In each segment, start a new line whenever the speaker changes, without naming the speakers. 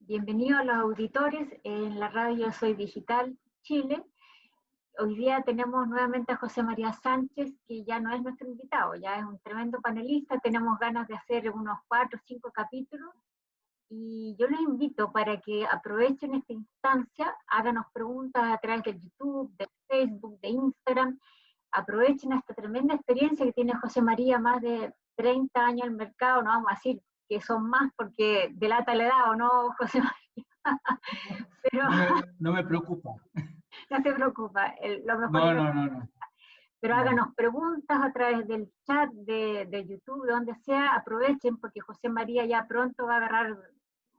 Bienvenidos a los auditores en la radio Soy Digital Chile. Hoy día tenemos nuevamente a José María Sánchez, que ya no es nuestro invitado, ya es un tremendo panelista. Tenemos ganas de hacer unos 4 o 5 capítulos y yo les invito para que aprovechen esta instancia, háganos preguntas a través de YouTube, de Facebook, de Instagram. Aprovechen esta tremenda experiencia que tiene José María, más de 30 años en el mercado, no vamos a decir que son más porque delata la edad, ¿o no, José María? Pero
no me preocupa.
no te preocupes, lo mejor
No,
es...
no, no, no.
Pero
No.
háganos preguntas a través del chat de YouTube, de donde sea, aprovechen porque José María ya pronto va a agarrar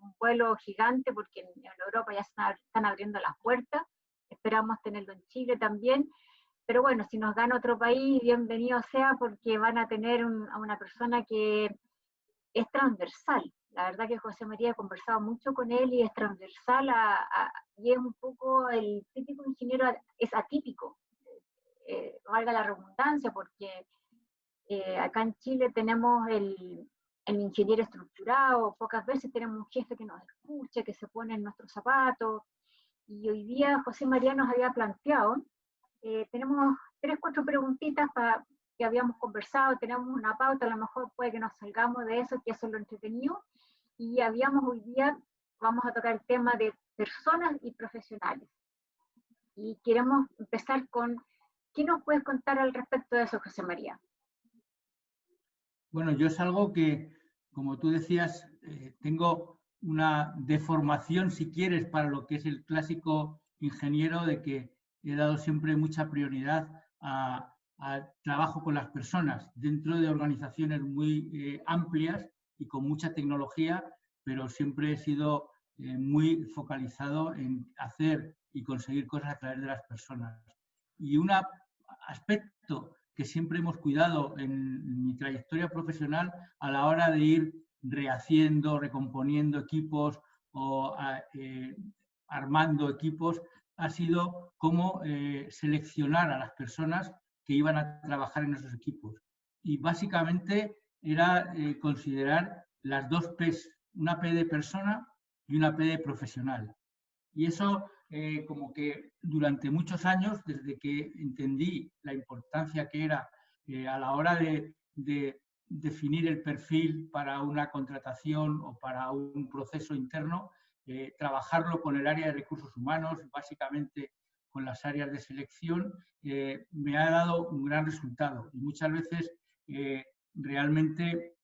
un vuelo gigante porque en Europa ya están abriendo las puertas, esperamos tenerlo en Chile también, pero bueno, si nos gana otro país, bienvenido sea porque van a tener a una persona que es transversal. La verdad que José María, he conversado mucho con él y es transversal y es un poco el típico ingeniero, es atípico, valga la redundancia, porque acá en Chile tenemos el ingeniero estructurado, pocas veces tenemos un jefe que nos escucha, que se pone en nuestros zapatos, y hoy día José María nos había planteado, tenemos 3 o 4 preguntitas que habíamos conversado, tenemos una pauta, a lo mejor puede que nos salgamos de eso, que eso es lo entretenido, y hoy día, vamos a tocar el tema de personas y profesionales. Y queremos empezar con, ¿qué nos puedes contar al respecto de eso, José María?
Bueno, yo es algo que, como tú decías, tengo una deformación, si quieres, para lo que es el clásico ingeniero, de que he dado siempre mucha prioridad al trabajo con las personas dentro de organizaciones muy amplias y con mucha tecnología, pero siempre he sido muy focalizado en hacer y conseguir cosas a través de las personas. Y un aspecto que siempre hemos cuidado en mi trayectoria profesional a la hora de ir rehaciendo, recomponiendo equipos o armando equipos, ha sido cómo seleccionar a las personas que iban a trabajar en esos equipos. Y básicamente era considerar las 2 P's, una P de persona y una P de profesional. Y eso como que durante muchos años, desde que entendí la importancia que era a la hora de definir el perfil para una contratación o para un proceso interno, trabajarlo con el área de recursos humanos, básicamente con las áreas de selección, me ha dado un gran resultado. Y muchas veces realmente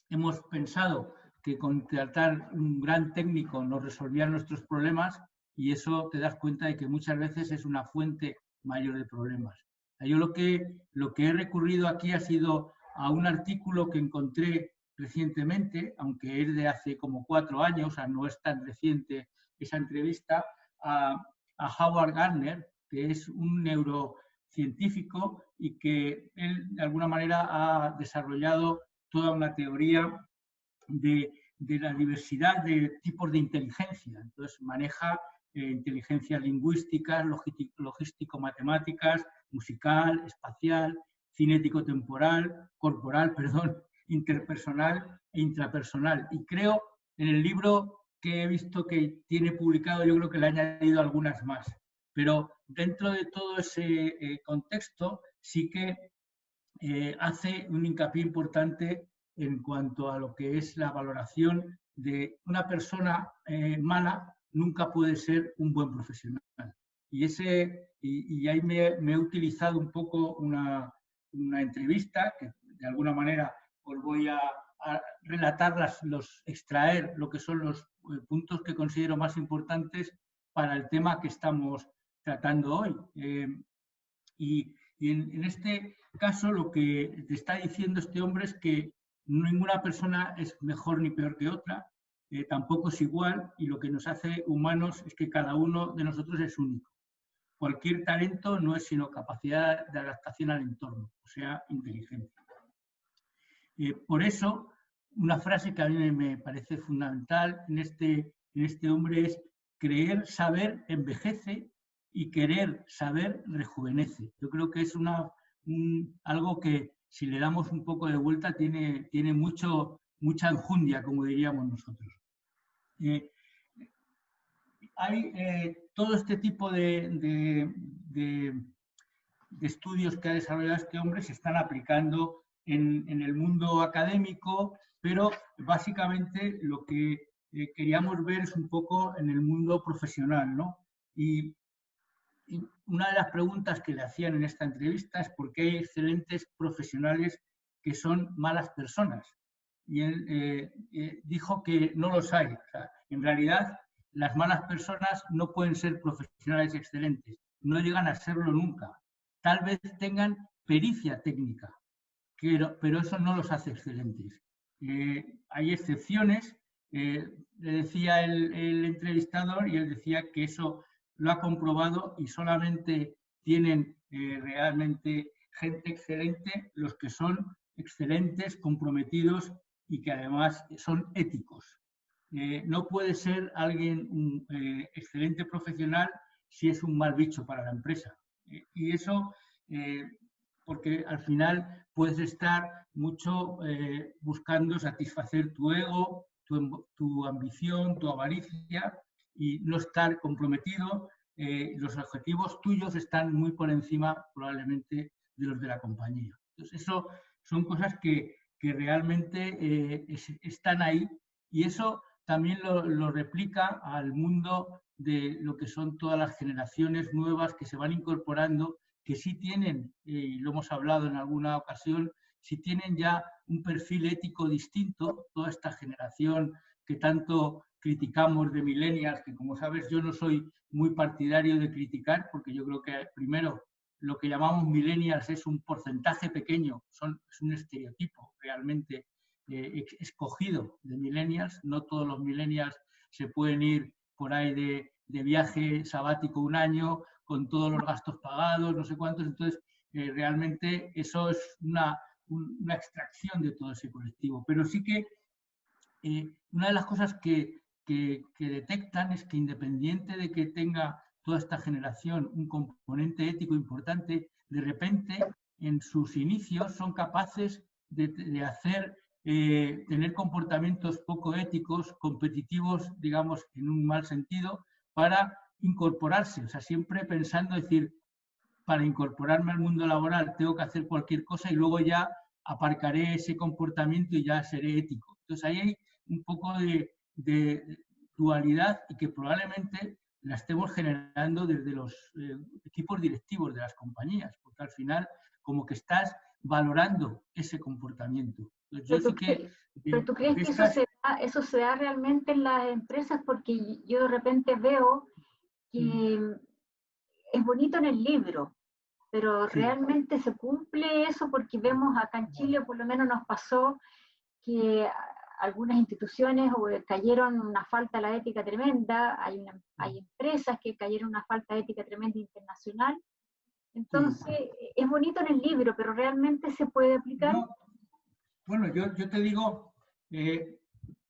hemos pensado que contratar un gran técnico nos resolvía nuestros problemas, y eso te das cuenta de que muchas veces es una fuente mayor de problemas. Yo lo que he recurrido aquí ha sido a un artículo que encontré recientemente, aunque es de hace como 4 años, o sea, no es tan reciente esa entrevista, a Howard Gardner, que es un neurocientífico y que él de alguna manera ha desarrollado toda una teoría de la diversidad de tipos de inteligencia. Entonces maneja inteligencias lingüísticas, logístico-matemáticas, musical, espacial, cinético-temporal, corporal, perdón, interpersonal e intrapersonal. Y creo, en el libro que he visto que tiene publicado, yo creo que le he añadido algunas más. Pero dentro de todo ese contexto sí que hace un hincapié importante en cuanto a lo que es la valoración de una persona mala nunca puede ser un buen profesional. Y ahí me he utilizado un poco una entrevista que de alguna manera os voy a relatar, extraer lo que son los puntos que considero más importantes para el tema que estamos tratando hoy. Y en este caso lo que te está diciendo este hombre es que ninguna persona es mejor ni peor que otra, tampoco es igual, y lo que nos hace humanos es que cada uno de nosotros es único. Cualquier talento no es sino capacidad de adaptación al entorno, o sea, inteligencia. Por eso, una frase que a mí me parece fundamental en este hombre es: creer saber envejece y querer saber rejuvenece. Yo creo que es algo que, si le damos un poco de vuelta, tiene mucha enjundia, como diríamos nosotros. hay todo este tipo de estudios que ha desarrollado este hombre se están aplicando en el mundo académico, pero básicamente lo que queríamos ver es un poco en el mundo profesional, ¿no? Y una de las preguntas que le hacían en esta entrevista es por qué hay excelentes profesionales que son malas personas. Y él dijo que no los hay. O sea, en realidad, las malas personas no pueden ser profesionales excelentes, no llegan a serlo nunca. Tal vez tengan pericia técnica, pero eso no los hace excelentes. Hay excepciones, le decía el entrevistador, y él decía que eso lo ha comprobado y solamente tienen realmente gente excelente los que son excelentes, comprometidos y que además son éticos. No puede ser alguien un excelente profesional si es un mal bicho para la empresa. Y eso, porque al final puedes estar mucho buscando satisfacer tu ego, tu ambición, tu avaricia y no estar comprometido. Los objetivos tuyos están muy por encima probablemente de los de la compañía. Entonces, eso son cosas que realmente están ahí y eso también lo replica al mundo de lo que son todas las generaciones nuevas que se van incorporando, que sí tienen, y lo hemos hablado en alguna ocasión, sí tienen ya un perfil ético distinto, toda esta generación que tanto criticamos de millennials, que como sabes yo no soy muy partidario de criticar, porque yo creo que primero lo que llamamos millennials es un porcentaje pequeño, es un estereotipo realmente escogido de millennials. No todos los millennials se pueden ir por ahí de viaje sabático un año con todos los gastos pagados, no sé cuántos. Entonces, realmente eso es una extracción de todo ese colectivo. Pero sí que una de las cosas que detectan es que independiente de que tenga toda esta generación un componente ético importante, de repente en sus inicios son capaces de hacer, tener comportamientos poco éticos, competitivos, digamos, en un mal sentido, para incorporarse. O sea, siempre pensando, decir, para incorporarme al mundo laboral tengo que hacer cualquier cosa y luego ya aparcaré ese comportamiento y ya seré ético. Entonces ahí hay un poco de dualidad y que probablemente la estemos generando desde los equipos directivos de las compañías, porque al final como que estás valorando ese comportamiento.
Entonces, ¿pero tú crees que eso se da realmente en las empresas? Porque yo de repente veo que es bonito en el libro, pero sí, realmente se cumple eso, porque vemos acá en Chile, por lo menos nos pasó que algunas instituciones cayeron una falta a la ética tremenda, hay empresas que cayeron una falta de ética tremenda internacional. Entonces, sí, es bonito en el libro, pero ¿realmente se puede aplicar?
No. Bueno, yo te digo,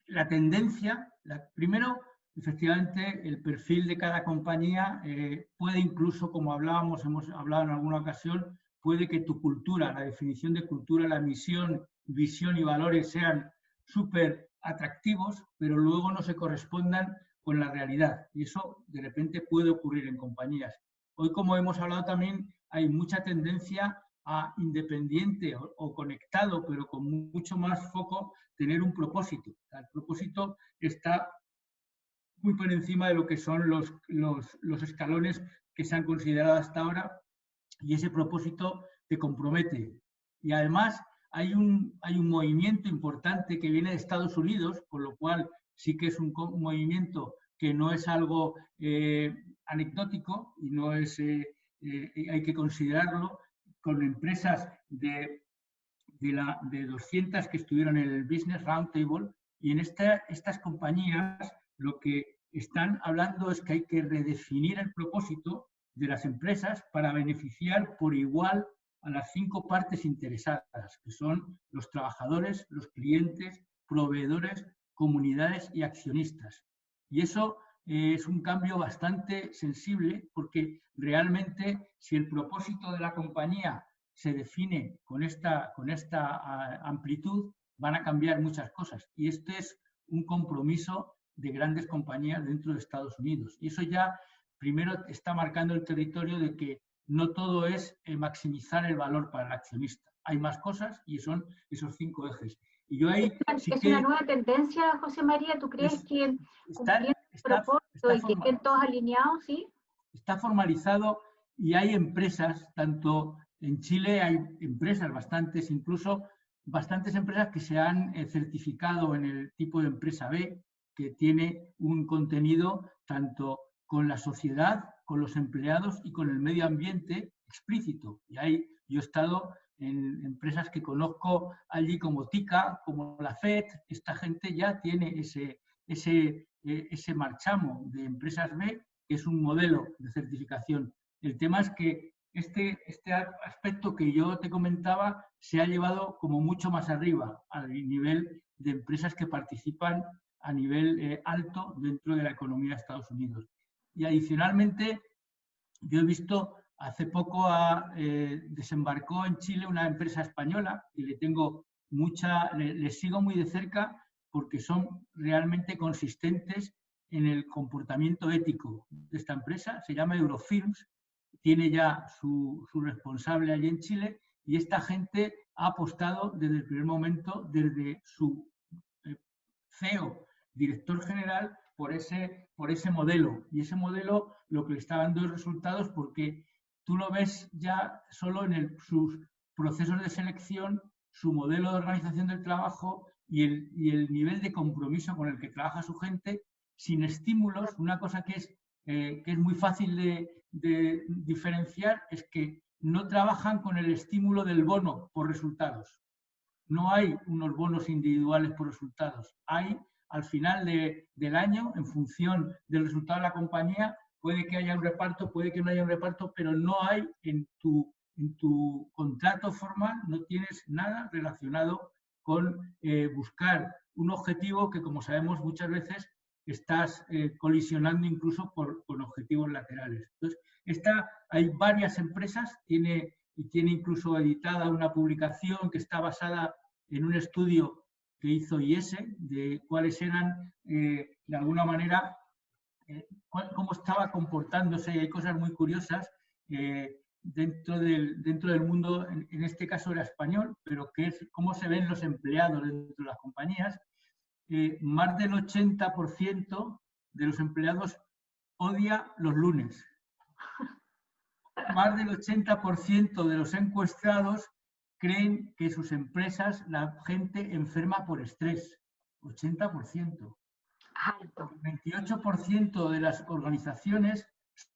la tendencia, primero, efectivamente, el perfil de cada compañía puede incluso, como hablábamos, hemos hablado en alguna ocasión, puede que tu cultura, la definición de cultura, la misión, visión y valores sean súper atractivos, pero luego no se correspondan con la realidad. Y eso de repente puede ocurrir en compañías. Hoy, como hemos hablado también, hay mucha tendencia a independiente o conectado, pero con mucho más foco, tener un propósito. El propósito está muy por encima de lo que son los escalones que se han considerado hasta ahora, y ese propósito te compromete. Y además hay un movimiento importante que viene de Estados Unidos, con lo cual sí que es un movimiento que no es algo anecdótico y no es, hay que considerarlo, con empresas de 200 que estuvieron en el Business Roundtable, y en estas compañías lo que están hablando es que hay que redefinir el propósito de las empresas para beneficiar por igual a las 5 partes interesadas, que son los trabajadores, los clientes, proveedores, comunidades y accionistas. Y eso es un cambio bastante sensible, porque realmente si el propósito de la compañía se define con esta amplitud, van a cambiar muchas cosas. Y este es un compromiso de grandes compañías dentro de Estados Unidos. Y eso ya primero está marcando el territorio de que no todo es maximizar el valor para el accionista. Hay más cosas y son esos 5 ejes. Y yo ahí sí
¿Es
que...
una nueva tendencia, José María? ¿Tú crees que cumpliendo el propósito y que estén todos alineados, sí?
Está formalizado y hay empresas, tanto en Chile hay empresas, bastantes empresas que se han certificado en el tipo de empresa B, que tiene un contenido tanto con la sociedad, con los empleados y con el medio ambiente explícito. Y yo he estado en empresas que conozco allí como TICA, como la FED, esta gente ya tiene ese marchamo de empresas B, que es un modelo de certificación. El tema es que este aspecto que yo te comentaba se ha llevado como mucho más arriba, al nivel de empresas que participan a nivel alto dentro de la economía de Estados Unidos. Y adicionalmente, yo he visto, hace poco desembarcó en Chile una empresa española y le sigo muy de cerca porque son realmente consistentes en el comportamiento ético de esta empresa. Se llama Eurofilms, tiene ya su responsable allí en Chile y esta gente ha apostado desde el primer momento, desde su CEO, director general, por ese modelo. Y ese modelo lo que le está dando es resultados porque tú lo ves ya solo en sus procesos de selección, su modelo de organización del trabajo y el nivel de compromiso con el que trabaja su gente, sin estímulos. Una cosa que es muy fácil de diferenciar es que no trabajan con el estímulo del bono por resultados. No hay unos bonos individuales por resultados. Hay, al final del año, en función del resultado de la compañía, puede que haya un reparto, puede que no haya un reparto, pero no hay en tu contrato formal, no tienes nada relacionado con buscar un objetivo que, como sabemos, muchas veces estás colisionando incluso con objetivos laterales. Entonces, hay varias empresas, tiene incluso editada una publicación que está basada en un estudio que hizo IES de cuáles eran, de alguna manera, cómo estaba comportándose. Hay cosas muy curiosas dentro del mundo, en este caso era español, pero que es cómo se ven los empleados dentro de las compañías. Más del 80% de los empleados odia los lunes. Más del 80% de los encuestados creen que sus empresas, la gente enferma por estrés. 80%.
Alto.
El 28% de las organizaciones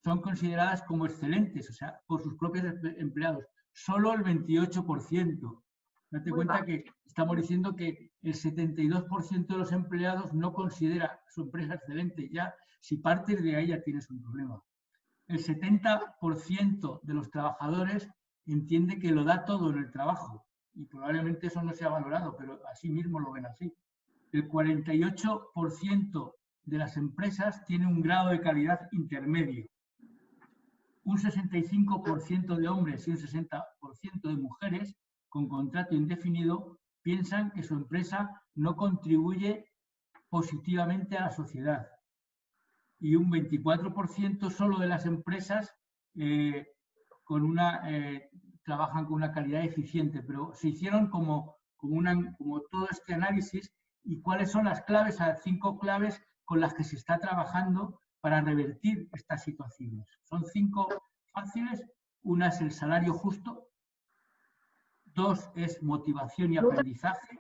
son consideradas como excelentes, o sea, por sus propios empleados. Solo el 28%. Date cuenta que estamos diciendo que el 72% de los empleados no considera su empresa excelente. Ya, si partes de ahí ya tienes un problema. El 70% de los trabajadores entiende que lo da todo en el trabajo y probablemente eso no sea valorado, pero así mismo lo ven así. El 48% de las empresas tiene un grado de calidad intermedio. Un 65% de hombres y un 60% de mujeres con contrato indefinido piensan que su empresa no contribuye positivamente a la sociedad. Y un 24% solo de las empresas trabajan con una calidad eficiente, pero se hicieron como todo este análisis y cuáles son las claves, 5 claves con las que se está trabajando para revertir estas situaciones. Son 5 fáciles. Una es el salario justo, 2 es motivación y aprendizaje,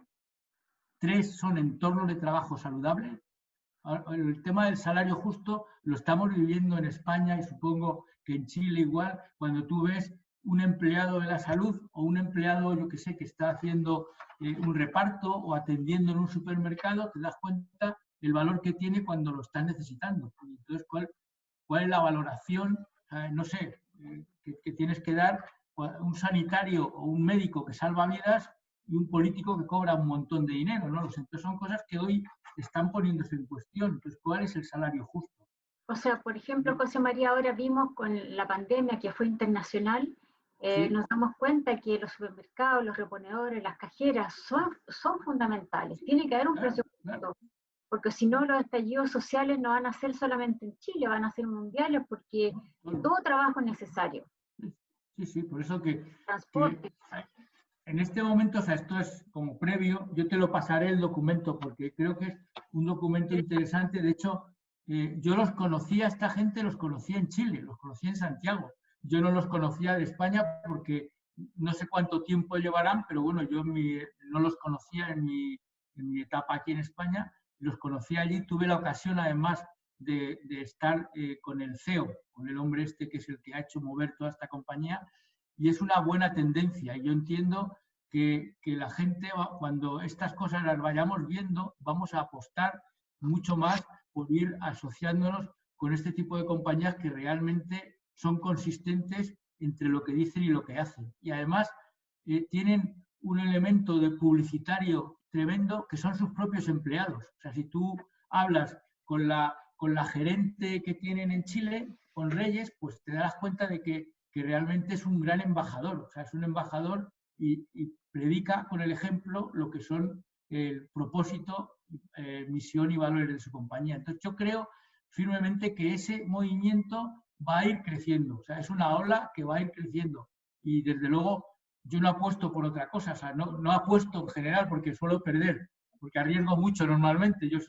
3 son entornos de trabajo saludable. El tema del salario justo lo estamos viviendo en España y supongo que en Chile igual, cuando tú ves un empleado de la salud o un empleado, yo que sé, que está haciendo un reparto o atendiendo en un supermercado, te das cuenta del valor que tiene cuando lo estás necesitando. Entonces, ¿cuál es la valoración? No sé, que tienes que dar un sanitario o un médico que salva vidas y un político que cobra un montón de dinero, ¿no? Entonces son cosas que hoy están poniéndose en cuestión. Entonces, ¿cuál es el salario justo?
O sea, por ejemplo, José María, ahora vimos con la pandemia que fue internacional,
Sí.
nos damos cuenta que los supermercados, los reponedores, las cajeras son fundamentales. Tiene que haber un presupuesto. porque si no los estallidos sociales no van a ser solamente en Chile, van a ser mundiales, porque todo trabajo es necesario.
Sí, sí, por eso que
Transporte.
En este momento, o sea, esto es como previo, yo te lo pasaré el documento porque creo que es un documento interesante. De hecho, yo los conocía, esta gente los conocía en Chile, los conocía en Santiago. Yo no los conocía de España porque no sé cuánto tiempo llevarán, pero bueno, yo no los conocía en mi etapa aquí en España, los conocí allí. Tuve la ocasión además de estar con el CEO, con el hombre este que es el que ha hecho mover toda esta compañía, y es una buena tendencia. Yo entiendo que la gente, cuando estas cosas las vayamos viendo, vamos a apostar mucho más por ir asociándonos con este tipo de compañías que realmente son consistentes entre lo que dicen y lo que hacen. Y además tienen un elemento de publicitario tremendo que son sus propios empleados. O sea, si tú hablas con la gerente que tienen en Chile, con Reyes, pues te das cuenta de que realmente es un gran embajador. O sea, es un embajador y predica con el ejemplo lo que son el propósito, misión y valores de su compañía. Entonces, yo creo firmemente que ese movimiento va a ir creciendo. O sea, es una ola que va a ir creciendo. Y desde luego, yo no apuesto por otra cosa. O sea, no apuesto en general porque suelo perder, porque arriesgo mucho normalmente. Yo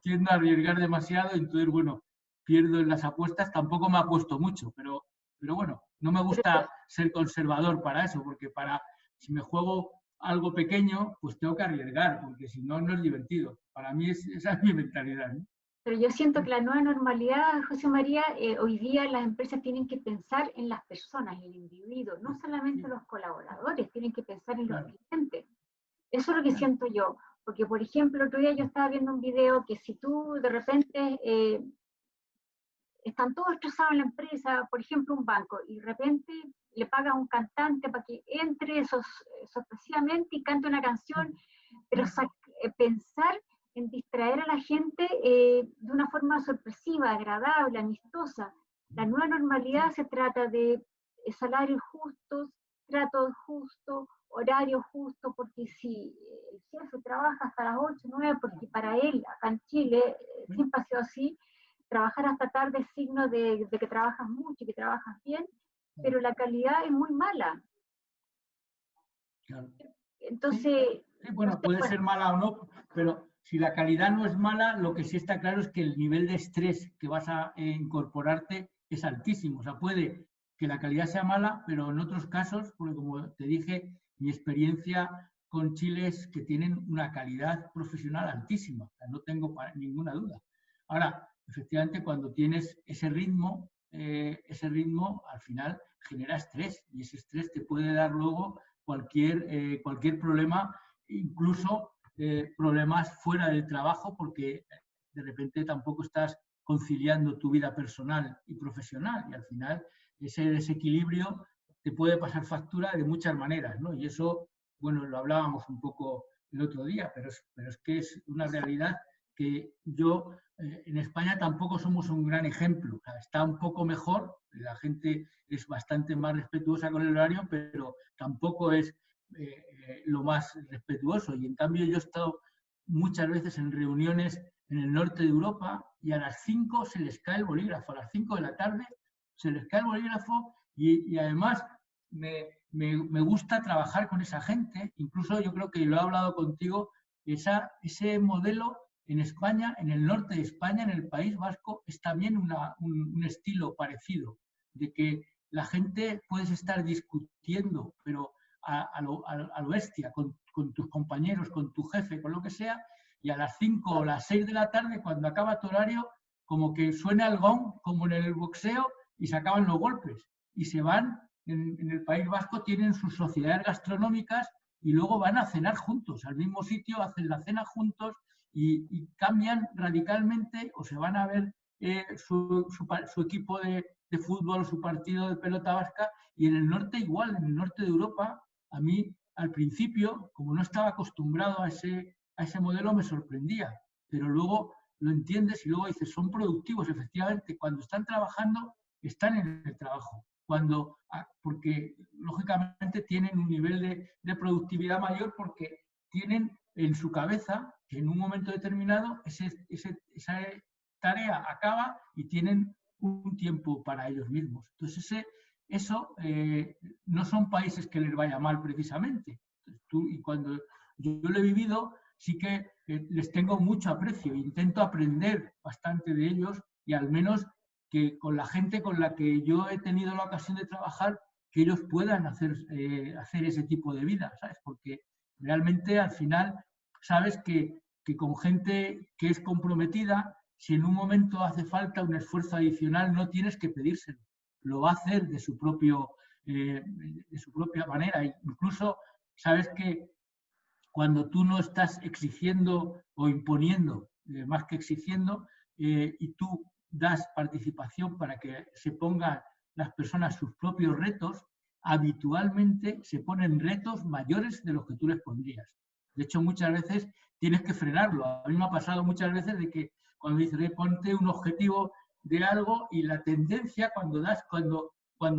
tiendo a arriesgar demasiado, entonces, bueno, pierdo en las apuestas. Tampoco me apuesto mucho, pero bueno, no me gusta ser conservador para eso, porque si me juego algo pequeño, pues tengo que arriesgar, porque si no, no es divertido. Para mí esa es mi mentalidad, ¿no?
Pero yo siento que la nueva normalidad, José María, hoy día las empresas tienen que pensar en las personas, en el individuo, no solamente los colaboradores, tienen que pensar en los clientes. Eso es lo que siento yo, porque por ejemplo, otro día yo estaba viendo un video que si tú de repente están todos estresados en la empresa, por ejemplo un banco, y de repente le paga a un cantante para que entre sorpresivamente y cante una canción, pero pensar en distraer a la gente de una forma sorpresiva, agradable, amistosa. La nueva normalidad se trata de salarios justos, tratos justos, horario justo, porque si el jefe trabaja hasta las 8, 9, porque para él, acá en Chile, siempre ha sido así, trabajar hasta tarde es signo de que trabajas mucho y que trabajas bien, pero la calidad es muy mala.
Claro.
Entonces...
Sí, bueno, puede ser mala o no, pero si la calidad no es mala, lo que sí está claro es que el nivel de estrés que vas a incorporarte es altísimo. O sea, puede que la calidad sea mala, pero en otros casos, porque como te dije, mi experiencia con Chile es que tienen una calidad profesional altísima. O sea, no tengo ninguna duda. Ahora, efectivamente, cuando tienes ese ritmo al final genera estrés y ese estrés te puede dar luego cualquier problema, incluso problemas fuera del trabajo, porque de repente tampoco estás conciliando tu vida personal y profesional y al final ese desequilibrio te puede pasar factura de muchas maneras, ¿no? Y eso, bueno, lo hablábamos un poco el otro día, pero es que es una realidad que yo en España tampoco somos un gran ejemplo. O sea, está un poco mejor, la gente es bastante más respetuosa con el horario, pero tampoco es lo más respetuoso. Y en cambio yo he estado muchas veces en reuniones en el norte de Europa y a las 5 se les cae el bolígrafo, a las 5 de la tarde se les cae el bolígrafo y además me gusta trabajar con esa gente. Incluso yo creo que lo he hablado contigo, ese modelo en España, en el norte de España, en el País Vasco, es también un estilo parecido, de que la gente puedes estar discutiendo, pero a lo bestia, con tus compañeros, con tu jefe, con lo que sea, y a las 5 o las 6 de la tarde, cuando acaba tu horario, como que suena el gong, como en el boxeo, y se acaban los golpes. Y se van, en el País Vasco tienen sus sociedades gastronómicas y luego van a cenar juntos, al mismo sitio, hacen la cena juntos y cambian radicalmente o se van a ver su equipo de fútbol, su partido de pelota vasca, y en el norte igual, en el norte de Europa, a mí al principio, como no estaba acostumbrado a ese modelo, me sorprendía, pero luego lo entiendes y luego dices, son productivos, efectivamente, cuando están trabajando, están en el trabajo, porque lógicamente tienen un nivel de productividad mayor porque tienen en su cabeza que en un momento determinado esa tarea acaba y tienen un tiempo para ellos mismos. Entonces, eso no son países que les vaya mal precisamente. Y cuando yo lo he vivido, sí que les tengo mucho aprecio. Intento aprender bastante de ellos y al menos que con la gente con la que yo he tenido la ocasión de trabajar, que ellos puedan hacer ese tipo de vida, ¿sabes? Porque realmente al final sabes que con gente que es comprometida, si en un momento hace falta un esfuerzo adicional, no tienes que pedírselo. Lo va a hacer de su propia manera. Incluso sabes que cuando tú no estás exigiendo o imponiendo, más que exigiendo, y tú das participación para que se pongan las personas sus propios retos, habitualmente se ponen retos mayores de los que tú les pondrías. De hecho, muchas veces tienes que frenarlo. A mí me ha pasado muchas veces de que cuando dices, ponte un objetivo de algo y la tendencia cuando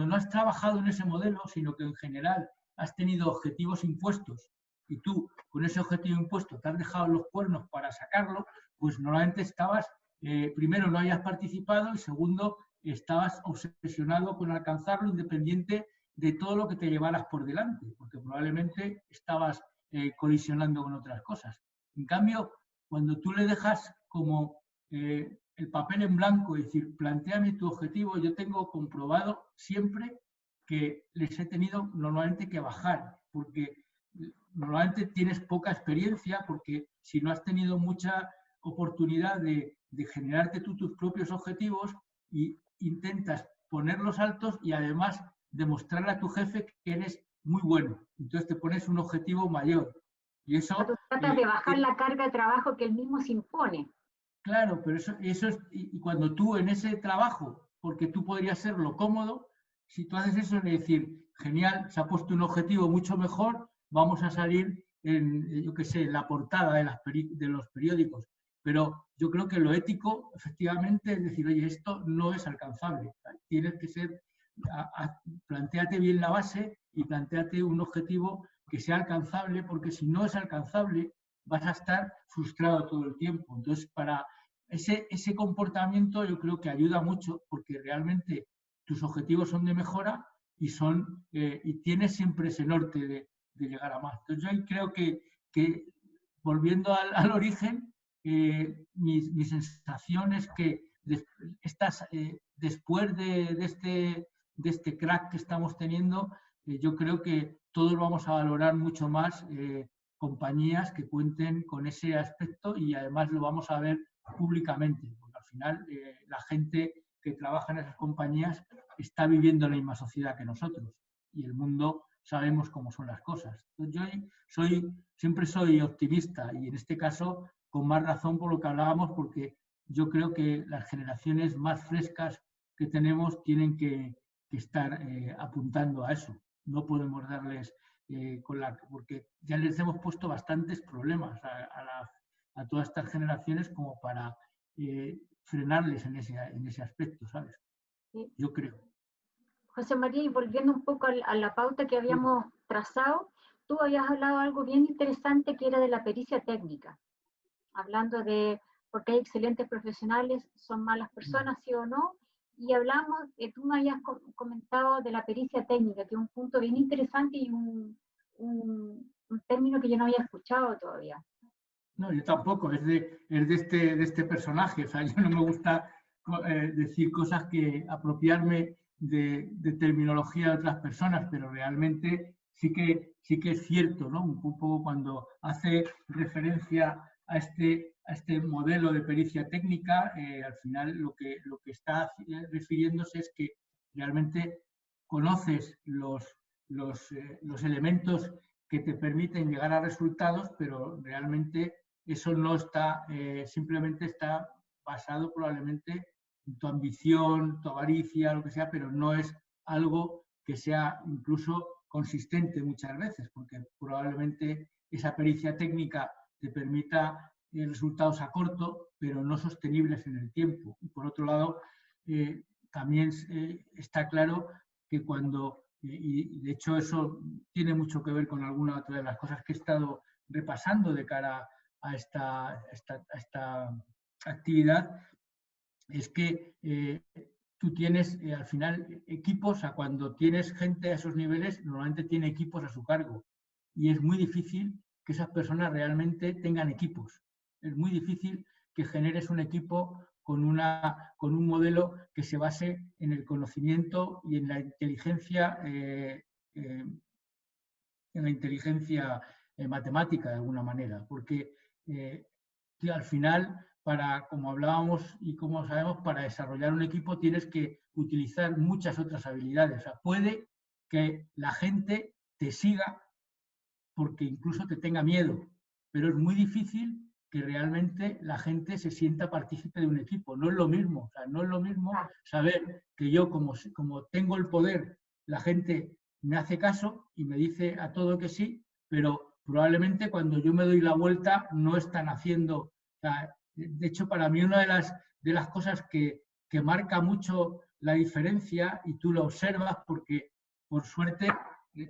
no has trabajado en ese modelo, sino que en general has tenido objetivos impuestos y tú con ese objetivo impuesto te has dejado los cuernos para sacarlo, pues normalmente primero no hayas participado y segundo, estabas obsesionado con alcanzarlo independiente de todo lo que te llevaras por delante, porque probablemente estabas colisionando con otras cosas. En cambio, cuando tú le dejas como el papel en blanco, es decir, plantéame tu objetivo, yo tengo comprobado siempre que les he tenido normalmente que bajar, porque normalmente tienes poca experiencia, porque si no has tenido mucha oportunidad de generarte tú tus propios objetivos y intentas ponerlos altos y además demostrarle a tu jefe que eres muy bueno. Entonces te pones un objetivo mayor. Y eso,
tú tratas de bajar la carga de trabajo que él mismo se impone.
Claro, pero eso es, y cuando tú en ese trabajo, porque tú podrías ser lo cómodo, si tú haces eso, es decir, genial, se ha puesto un objetivo mucho mejor, vamos a salir en, yo qué sé, en la portada de los periódicos. Pero yo creo que lo ético, efectivamente, es decir, oye, esto no es alcanzable. Tienes que ser, plantéate bien la base y plantéate un objetivo que sea alcanzable, porque si no es alcanzable, vas a estar frustrado todo el tiempo. Entonces, para ese comportamiento yo creo que ayuda mucho porque realmente tus objetivos son de mejora y tienes siempre ese norte de llegar a más. Entonces, yo creo que volviendo al origen, mi sensación es que después de este crack que estamos teniendo, yo creo que todos vamos a valorar mucho más compañías que cuenten con ese aspecto y además lo vamos a ver públicamente, porque al final la gente que trabaja en esas compañías está viviendo la misma sociedad que nosotros y el mundo sabemos cómo son las cosas. Entonces, yo siempre soy optimista y en este caso con más razón por lo que hablábamos, porque yo creo que las generaciones más frescas que tenemos tienen que estar apuntando a eso. No podemos darles porque ya les hemos puesto bastantes problemas a todas estas generaciones como para frenarles en ese aspecto, ¿sabes?
Sí.
Yo creo.
José María, y volviendo un poco a la pauta que habíamos trazado, tú habías hablado de algo bien interesante que era de la pericia técnica, hablando de por qué hay excelentes profesionales, son malas personas, sí o no, y hablamos, tú me habías comentado de la pericia técnica, que es un punto bien interesante y un término que yo no había escuchado todavía.
No, yo tampoco, es de este personaje, o sea, yo no me gusta decir cosas apropiarme de terminología de otras personas, pero realmente sí que es cierto, ¿no? Un poco cuando hace referencia a este modelo de pericia técnica, al final lo que está refiriéndose es que realmente conoces los elementos que te permiten llegar a resultados, pero realmente eso no está, simplemente está basado probablemente en tu ambición, tu avaricia, lo que sea, pero no es algo que sea incluso consistente muchas veces, porque probablemente esa pericia técnica te permita resultados a corto, pero no sostenibles en el tiempo. Y por otro lado, también está claro que cuando, y de hecho eso tiene mucho que ver con alguna otra de las cosas que he estado repasando de cara a esta actividad, es que tú tienes al final equipos, cuando tienes gente a esos niveles, normalmente tiene equipos a su cargo. Y es muy difícil que esas personas realmente tengan equipos. Es muy difícil que generes un equipo con un modelo que se base en el conocimiento y en la inteligencia, matemática de alguna manera, porque al final, como hablábamos y como sabemos, para desarrollar un equipo tienes que utilizar muchas otras habilidades. O sea, puede que la gente te siga porque incluso te tenga miedo, pero es muy difícil que realmente la gente se sienta partícipe de un equipo. No es lo mismo, o sea, no es lo mismo saber que yo, como tengo el poder, la gente me hace caso y me dice a todo que sí, pero probablemente cuando yo me doy la vuelta no están haciendo. O sea, de hecho, para mí una de las cosas que marca mucho la diferencia, y tú lo observas porque por suerte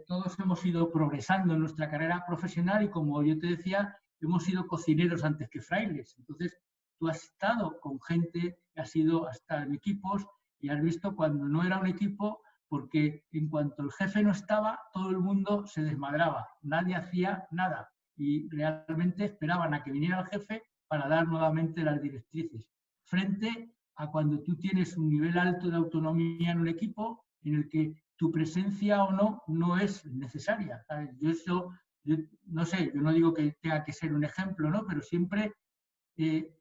todos hemos ido progresando en nuestra carrera profesional y, como yo te decía, hemos sido cocineros antes que frailes. Entonces, tú has estado con gente, has ido hasta en equipos y has visto cuando no era un equipo, porque en cuanto el jefe no estaba, todo el mundo se desmadraba, nadie hacía nada y realmente esperaban a que viniera el jefe para dar nuevamente las directrices. Frente a cuando tú tienes un nivel alto de autonomía en un equipo en el que tu presencia o no es necesaria. Yo no sé, yo no digo que tenga que ser un ejemplo, ¿no? Pero siempre he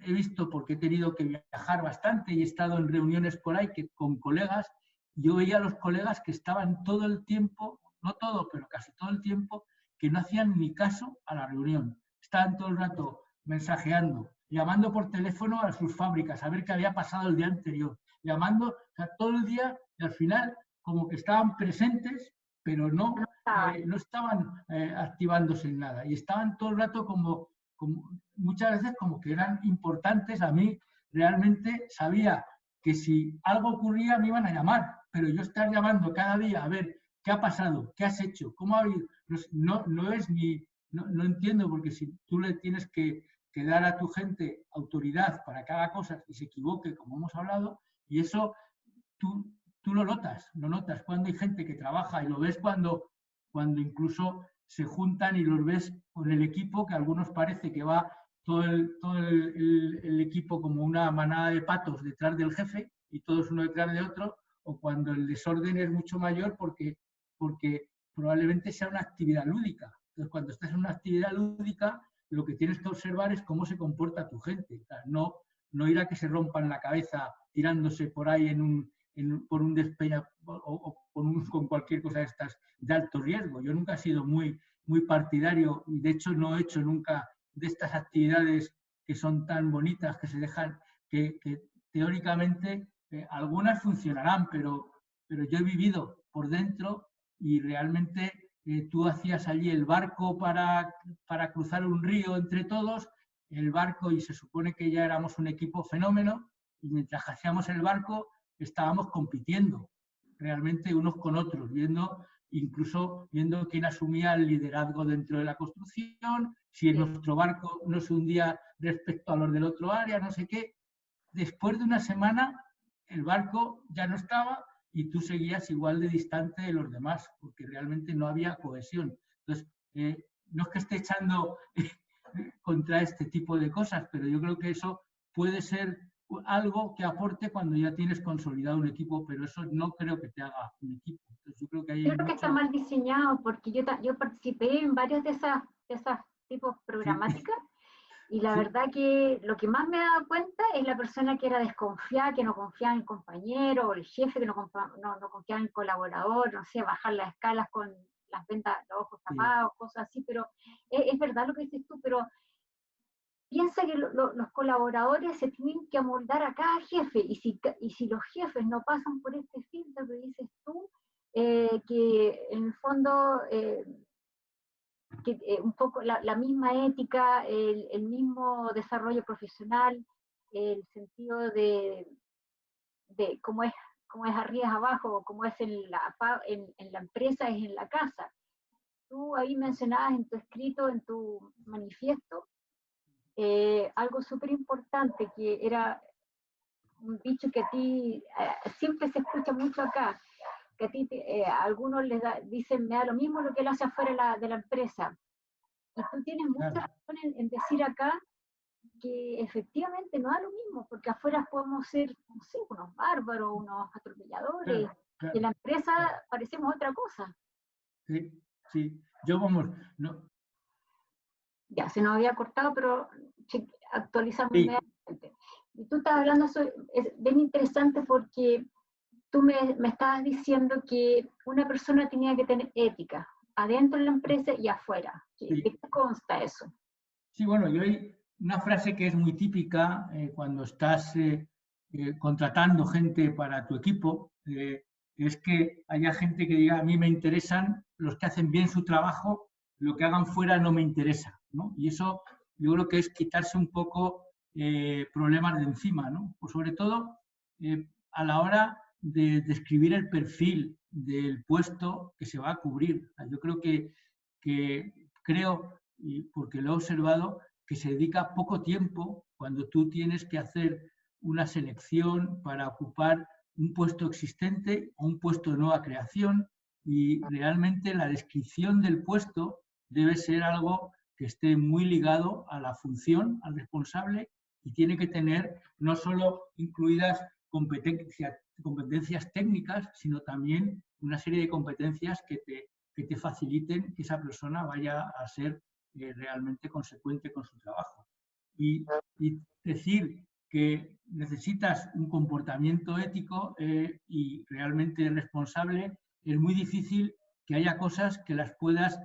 visto, porque he tenido que viajar bastante y he estado en reuniones por ahí con colegas, yo veía a los colegas que estaban todo el tiempo, no todo, pero casi todo el tiempo, que no hacían ni caso a la reunión. Estaban todo el rato mensajeando, llamando por teléfono a sus fábricas a ver qué había pasado el día anterior, llamando, o sea, todo el día, y al final como que estaban presentes, pero no estaban activándose en nada. Y estaban todo el rato como muchas veces como que eran importantes. A mí realmente sabía que si algo ocurría me iban a llamar, pero yo estar llamando cada día a ver qué ha pasado, qué has hecho, cómo ha habido, no es ni, no entiendo, porque si tú le tienes que dar a tu gente autoridad para que haga cosas y se equivoque, como hemos hablado, y eso tú lo notas cuando hay gente que trabaja, y lo ves cuando incluso se juntan y los ves con el equipo, que a algunos parece que va todo el equipo como una manada de patos detrás del jefe y todos uno detrás de otro, o cuando el desorden es mucho mayor porque probablemente sea una actividad lúdica. Entonces, cuando estás en una actividad lúdica, lo que tienes que observar es cómo se comporta tu gente. O sea, no ir a que se rompan la cabeza tirándose por ahí por un despeña o con cualquier cosa de estas de alto riesgo. Yo nunca he sido muy partidario, y de hecho no he hecho nunca de estas actividades que son tan bonitas, que se dejan, que teóricamente algunas funcionarán, pero yo he vivido por dentro y realmente tú hacías allí el barco para cruzar un río entre todos, el barco, y se supone que ya éramos un equipo fenómeno, y mientras hacíamos el barco estábamos compitiendo realmente unos con otros, incluso viendo quién asumía el liderazgo dentro de la construcción, si nuestro barco no se hundía respecto a los del otro área, no sé qué. Después de una semana el barco ya no estaba y tú seguías igual de distante de los demás, porque realmente no había cohesión. Entonces, no es que esté echando contra este tipo de cosas, pero yo creo que eso puede ser algo que aporte cuando ya tienes consolidado un equipo, pero eso no creo que te haga un equipo. Entonces, yo creo que hay
Creo que está mal diseñado, porque yo participé en varios de esas tipos programáticas, y la verdad que lo que más me he dado cuenta es la persona que era desconfiada, que no confiaba en el compañero, o el jefe que no confiaba en el colaborador, no sé, bajar las escalas con las ventas, los ojos tapados, cosas así, pero es verdad lo que dices tú, pero piensa que los colaboradores se tienen que amoldar a cada jefe, y si los jefes no pasan por este filtro que dices tú, que en el fondo un poco la misma ética, el mismo desarrollo profesional, el sentido de cómo es arriba abajo, cómo es en la empresa, es en la casa. tú ahí mencionabas en tu escrito, en tu manifiesto, algo súper importante, que era un dicho que a ti siempre se escucha mucho acá, que a ti a algunos dicen, me da lo mismo lo que él hace afuera de la empresa. Y tú tienes mucha
Claro,
razón en decir acá que efectivamente no da lo mismo, porque afuera podemos ser, no sé, unos bárbaros, unos atropelladores,
claro,
y en la
claro,
empresa
claro.
parecemos otra cosa.
Sí, sí. Yo, vamos, no,
Ya, se nos había cortado, pero actualizamos
sí,
inmediatamente. Y tú estás hablando, eso es bien interesante porque tú me estabas diciendo que una persona tenía que tener ética, adentro de la empresa y afuera. ¿De
sí.
qué consta eso?
Sí, bueno, yo hay una frase que es muy típica cuando estás contratando gente para tu equipo, es que haya gente que diga, a mí me interesan los que hacen bien su trabajo, lo que hagan fuera no me interesa, ¿no? Y eso yo creo que es quitarse un poco problemas de encima, ¿no? Pues sobre todo a la hora de describir el perfil del puesto que se va a cubrir. Yo creo que creo, y porque lo he observado, que se dedica poco tiempo cuando tú tienes que hacer una selección para ocupar un puesto existente o un puesto de nueva creación, y realmente la descripción del puesto debe ser algo que esté muy ligado a la función, al responsable, y tiene que tener no solo incluidas competencias técnicas, sino también una serie de competencias que te faciliten que esa persona vaya a ser realmente consecuente con su trabajo. Y decir que necesitas un comportamiento ético y realmente responsable, es muy difícil que haya cosas que las puedas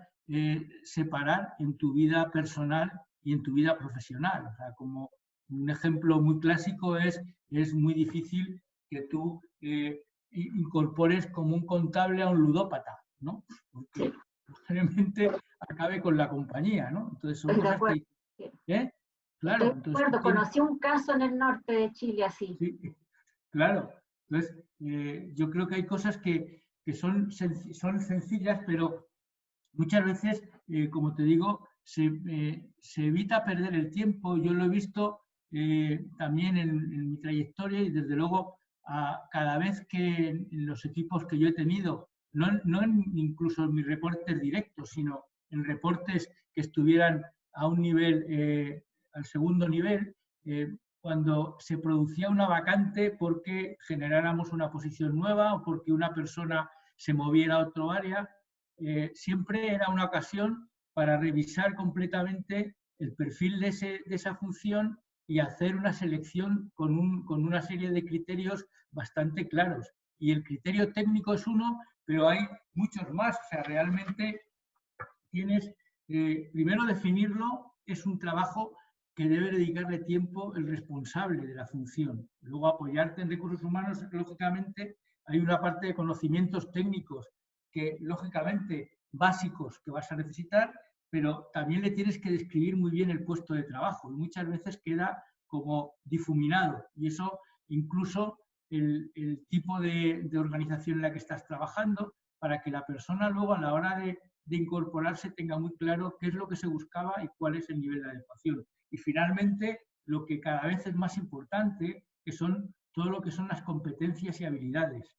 separar en tu vida personal y en tu vida profesional. O sea, como un ejemplo muy clásico es muy difícil que tú incorpores como un contable a un ludópata, ¿no?
Sí,
Porque probablemente acabe con la compañía, ¿no? Entonces son
estoy de
cosas
acuerdo.
que,
Sí.
¿eh?
Estoy
Claro,
de
entonces tú
acuerdo.
tienes,
Conocí un caso en el norte de Chile así.
sí, claro. Entonces, yo creo que hay cosas que son, son sencillas, pero muchas veces, como te digo, se evita perder el tiempo. Yo lo he visto también en mi trayectoria y desde luego cada vez que en los equipos que yo he tenido, incluso en mis reportes directos, sino en reportes que estuvieran a un nivel, al segundo nivel, cuando se producía una vacante porque generáramos una posición nueva o porque una persona se moviera a otro área, siempre era una ocasión para revisar completamente el perfil de esa función y hacer una selección con una serie de criterios bastante claros. Y el criterio técnico es uno, pero hay muchos más. O sea, realmente tienes, primero definirlo, es un trabajo que debe dedicarle tiempo el responsable de la función. Luego apoyarte en recursos humanos, lógicamente, hay una parte de conocimientos técnicos que, lógicamente, básicos que vas a necesitar, pero también le tienes que describir muy bien el puesto de trabajo y muchas veces queda como difuminado y eso incluso el tipo de organización en la que estás trabajando para que la persona luego a la hora de incorporarse tenga muy claro qué es lo que se buscaba y cuál es el nivel de adecuación. Y finalmente, lo que cada vez es más importante, que son todo lo que son las competencias y habilidades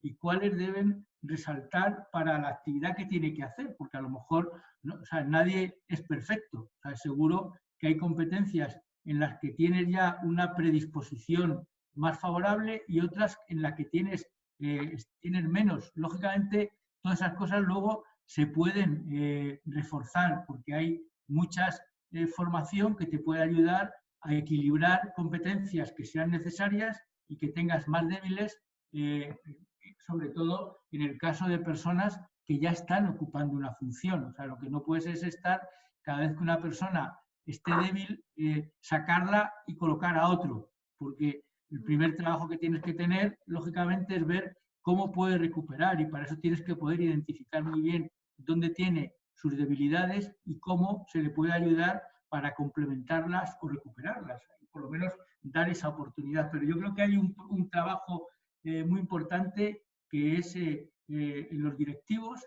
y cuáles deben resaltar para la actividad que tiene que hacer, porque a lo mejor ¿no? O sea, nadie es perfecto. O sea, seguro que hay competencias en las que tienes ya una predisposición más favorable y otras en las que tienes menos. Lógicamente, todas esas cosas luego se pueden reforzar porque hay muchas formación que te puede ayudar a equilibrar competencias que sean necesarias y que tengas más débiles, sobre todo en el caso de personas que ya están ocupando una función. O sea, lo que no puedes es estar, cada vez que una persona esté débil, sacarla y colocar a otro, porque el primer trabajo que tienes que tener, lógicamente, es ver cómo puede recuperar y para eso tienes que poder identificar muy bien dónde tiene sus debilidades y cómo se le puede ayudar para complementarlas o recuperarlas, por lo menos dar esa oportunidad. Pero yo creo que hay un trabajo muy importante que es en los directivos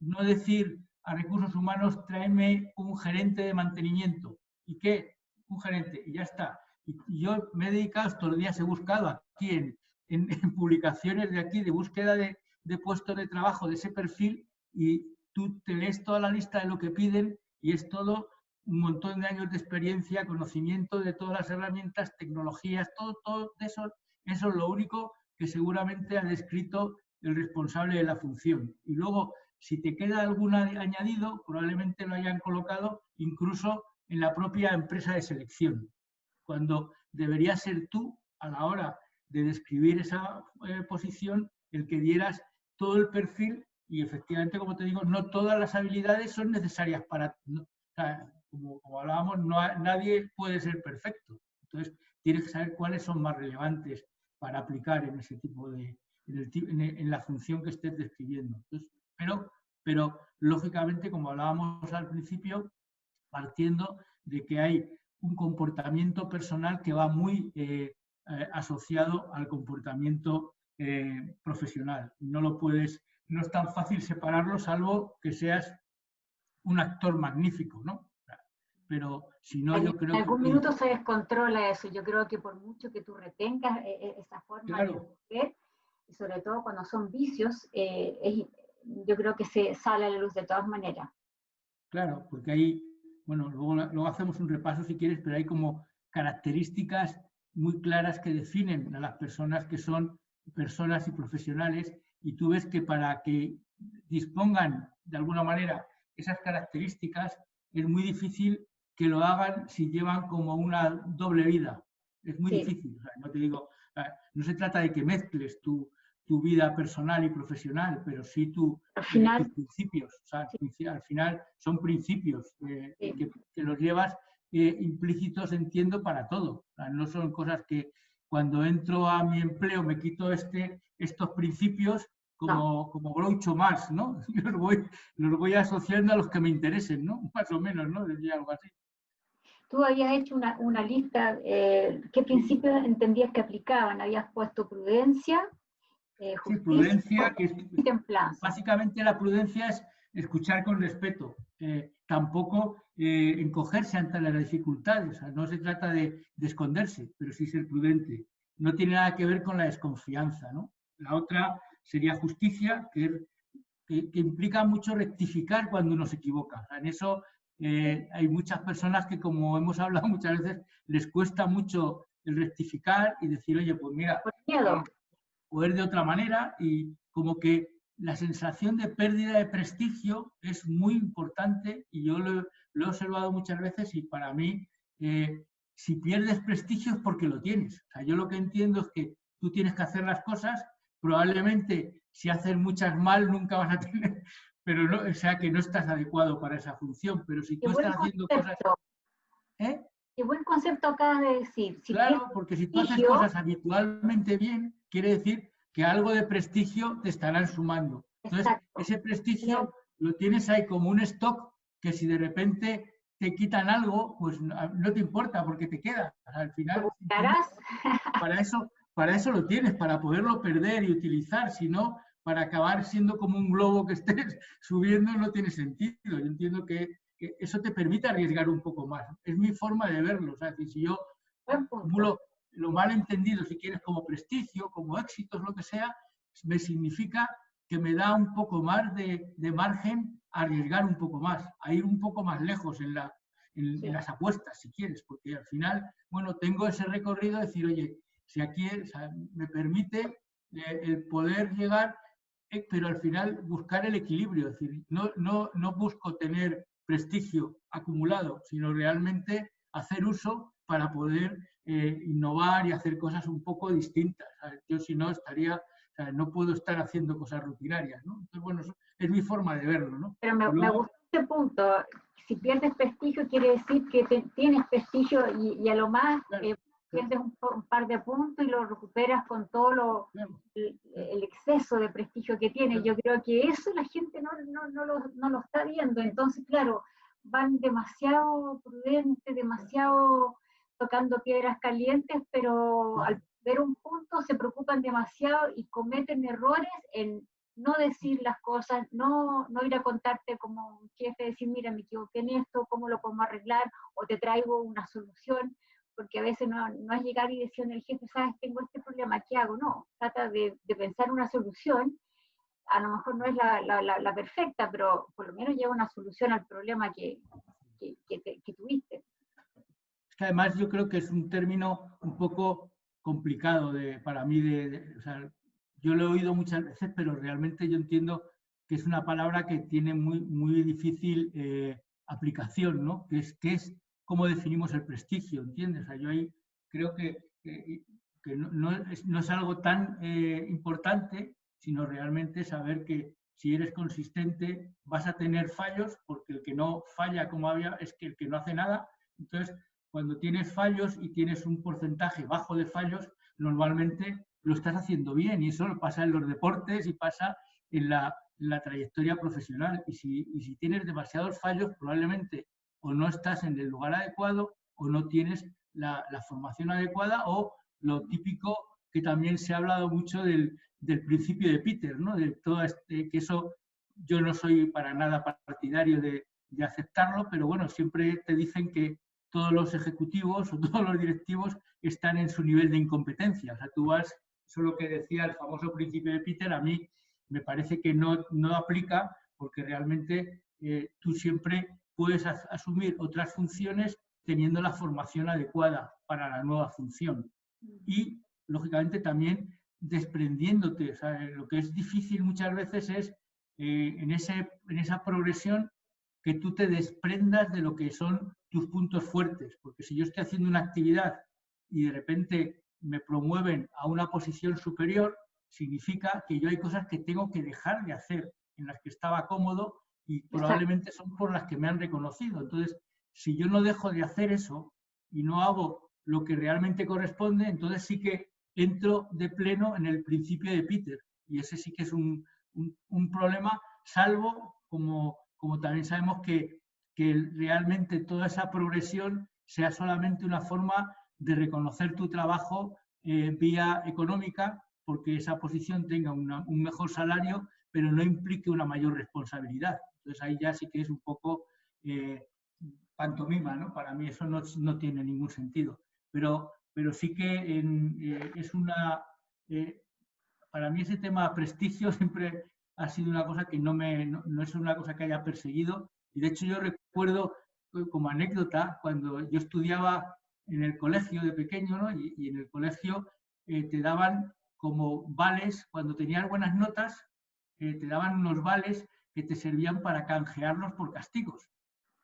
no decir a recursos humanos, tráeme un gerente de mantenimiento. ¿Y qué? Un gerente, y ya está. Y yo me he dedicado estos días, he buscado aquí en publicaciones de aquí, de búsqueda de puestos de trabajo de ese perfil, y tú te lees toda la lista de lo que piden y es todo un montón de años de experiencia, conocimiento de todas las herramientas, tecnologías, todo eso es lo único que seguramente ha descrito el responsable de la función. Y luego, si te queda algún añadido, probablemente lo hayan colocado incluso en la propia empresa de selección, cuando debería ser tú, a la hora de describir esa posición, el que dieras todo el perfil. Y efectivamente, como te digo, no todas las habilidades son necesarias para... o sea, como hablábamos, nadie puede ser perfecto. Entonces, tienes que saber cuáles son más relevantes para aplicar en ese tipo de... en la función que estés describiendo. Entonces, pero, lógicamente, como hablábamos al principio, partiendo de que hay un comportamiento personal que va muy asociado al comportamiento profesional. No es tan fácil separarlo, salvo que seas un actor magnífico, ¿no? Pero si no, yo creo
en algún
que...
minuto se descontrola eso. Yo creo que por mucho que tú retengas esa forma
Claro,
de ver, y sobre todo cuando son vicios, yo creo que se sale a la luz de todas maneras.
claro, porque hay, bueno, luego hacemos un repaso si quieres, pero hay como características muy claras que definen a las personas que son personas y profesionales, y tú ves que para que dispongan de alguna manera esas características es muy difícil que lo hagan si llevan como una doble vida. Es muy
Sí.
difícil. O sea, no te digo, no se trata de que mezcles tu vida personal y profesional, pero sí
Al
tus
final,
principios. O sea,
sí,
al final son principios
sí.
que los llevas implícitos, entiendo, para todo. O sea, no son cosas que cuando entro a mi empleo me quito estos principios
No.
como Groucho Marx, ¿no? Los voy asociando a los que me interesen, ¿no? Más o menos, ¿no? Decía algo así.
Tú habías hecho una lista, ¿qué
Sí,
principios entendías que aplicaban? Habías puesto prudencia,
sí,
justicia
prudencia, que es,
y templanza.
básicamente la prudencia es escuchar con respeto, tampoco encogerse ante las dificultades. O sea, no se trata de esconderse, pero sí ser prudente. No tiene nada que ver con la desconfianza, ¿no? La otra sería justicia, que implica mucho rectificar cuando uno se equivoca. O sea, en eso hay muchas personas que, como hemos hablado muchas veces, les cuesta mucho el rectificar y decir, oye, pues mira,
Por miedo.
o es de otra manera, y como que la sensación de pérdida de prestigio es muy importante, y yo lo he observado muchas veces, y para mí, si pierdes prestigio es porque lo tienes. O sea, yo lo que entiendo es que tú tienes que hacer las cosas, probablemente si haces muchas mal nunca vas a tener, pero no, o sea que no estás adecuado para esa función, pero si
Qué
tú
buen
estás haciendo cosas...
concepto.
¿eh?
Qué buen concepto acabas de decir. Si
Claro,
pierdes
porque si tú haces
prestigio,
cosas habitualmente bien, quiere decir que algo de prestigio te estarán sumando. Entonces,
exacto.
ese
Bien,
prestigio lo tienes ahí como un stock que si de repente te quitan algo, pues no te importa porque te queda. Al final,
recuperarás.
para eso lo tienes, para poderlo perder y utilizar, si no, para acabar siendo como un globo que estés subiendo no tiene sentido. Yo entiendo que eso te permite arriesgar un poco más. Es mi forma de verlo. O sea, si yo
Buen punto.
acumulo lo mal entendido, si quieres, como prestigio, como éxitos, lo que sea, me significa que me da un poco más de margen a arriesgar un poco más, a ir un poco más lejos en
Sí.
las apuestas, si quieres, porque al final, bueno, tengo ese recorrido de decir, oye, si aquí o sea, me permite el poder llegar, pero al final buscar el equilibrio, es decir, no busco tener prestigio acumulado, sino realmente hacer uso para poder innovar y hacer cosas un poco distintas. ¿Sabes? Yo si no estaría, o sea, no puedo estar haciendo cosas rutinarias, ¿no? Entonces, bueno, es mi forma de verlo, ¿no?
Pero
Y
me
luego,
gustó este punto. Si pierdes prestigio, quiere decir que tienes prestigio y a lo más
claro,
pierdes un par de puntos y lo recuperas con todo
claro,
el exceso de prestigio que tienes.
claro,
Yo creo que eso la gente no lo está viendo. Entonces, claro, van demasiado prudentes, demasiado tocando piedras calientes, pero al
claro,
ver un punto se preocupan demasiado y cometen errores en no decir las cosas, no ir a contarte como un jefe, decir, mira, me equivoqué en esto, ¿cómo lo podemos arreglar? O te traigo una solución, porque a veces no es llegar y decirle al jefe, sabes, tengo este problema, ¿qué hago? No, trata de pensar una solución, a lo mejor no es la perfecta, pero por lo menos lleva una solución al problema que tuviste.
Es que además yo creo que es un término un poco complicado para mí. O sea, yo lo he oído muchas veces, pero realmente yo entiendo que es una palabra que tiene muy difícil aplicación, ¿no? Que es cómo definimos el prestigio, ¿entiendes? O sea, yo ahí creo que no es algo tan importante, sino realmente saber que si eres consistente vas a tener fallos, porque el que no falla como había es que el que no hace nada. Entonces, cuando tienes fallos y tienes un porcentaje bajo de fallos, normalmente lo estás haciendo bien, y eso pasa en los deportes y pasa en la trayectoria profesional. Y si tienes demasiados fallos, probablemente o no estás en el lugar adecuado o no tienes la formación adecuada, o lo típico que también se ha hablado mucho del principio de Peter, ¿no? De todo que eso yo no soy para nada partidario de aceptarlo, pero bueno, siempre te dicen que todos los ejecutivos o todos los directivos están en su nivel de incompetencia. O sea, tú vas, eso es lo que decía el famoso principio de Peter, a mí me parece que no aplica, porque realmente tú siempre puedes asumir otras funciones teniendo la formación adecuada para la nueva función. Y, lógicamente, también desprendiéndote. O sea, lo que es difícil muchas veces es en esa progresión que tú te desprendas de lo que son tus puntos fuertes, porque si yo estoy haciendo una actividad y de repente me promueven a una posición superior, significa que yo hay cosas que tengo que dejar de hacer, en las que estaba cómodo y probablemente son por las que me han reconocido. Entonces, si yo no dejo de hacer eso y no hago lo que realmente corresponde, entonces sí que entro de pleno en el principio de Peter, y ese sí que es un problema, salvo como también sabemos que realmente toda esa progresión sea solamente una forma de reconocer tu trabajo vía económica, porque esa posición tenga un mejor salario, pero no implique una mayor responsabilidad. Entonces ahí ya sí que es un poco pantomima, ¿no? Para mí eso no tiene ningún sentido. Pero sí que es una... para mí ese tema prestigio siempre ha sido una cosa que no es una cosa que haya perseguido. Y de hecho yo recuerdo como anécdota, cuando yo estudiaba en el colegio de pequeño, ¿no? y en el colegio te daban como vales, cuando tenías buenas notas, te daban unos vales que te servían para canjearlos por castigos.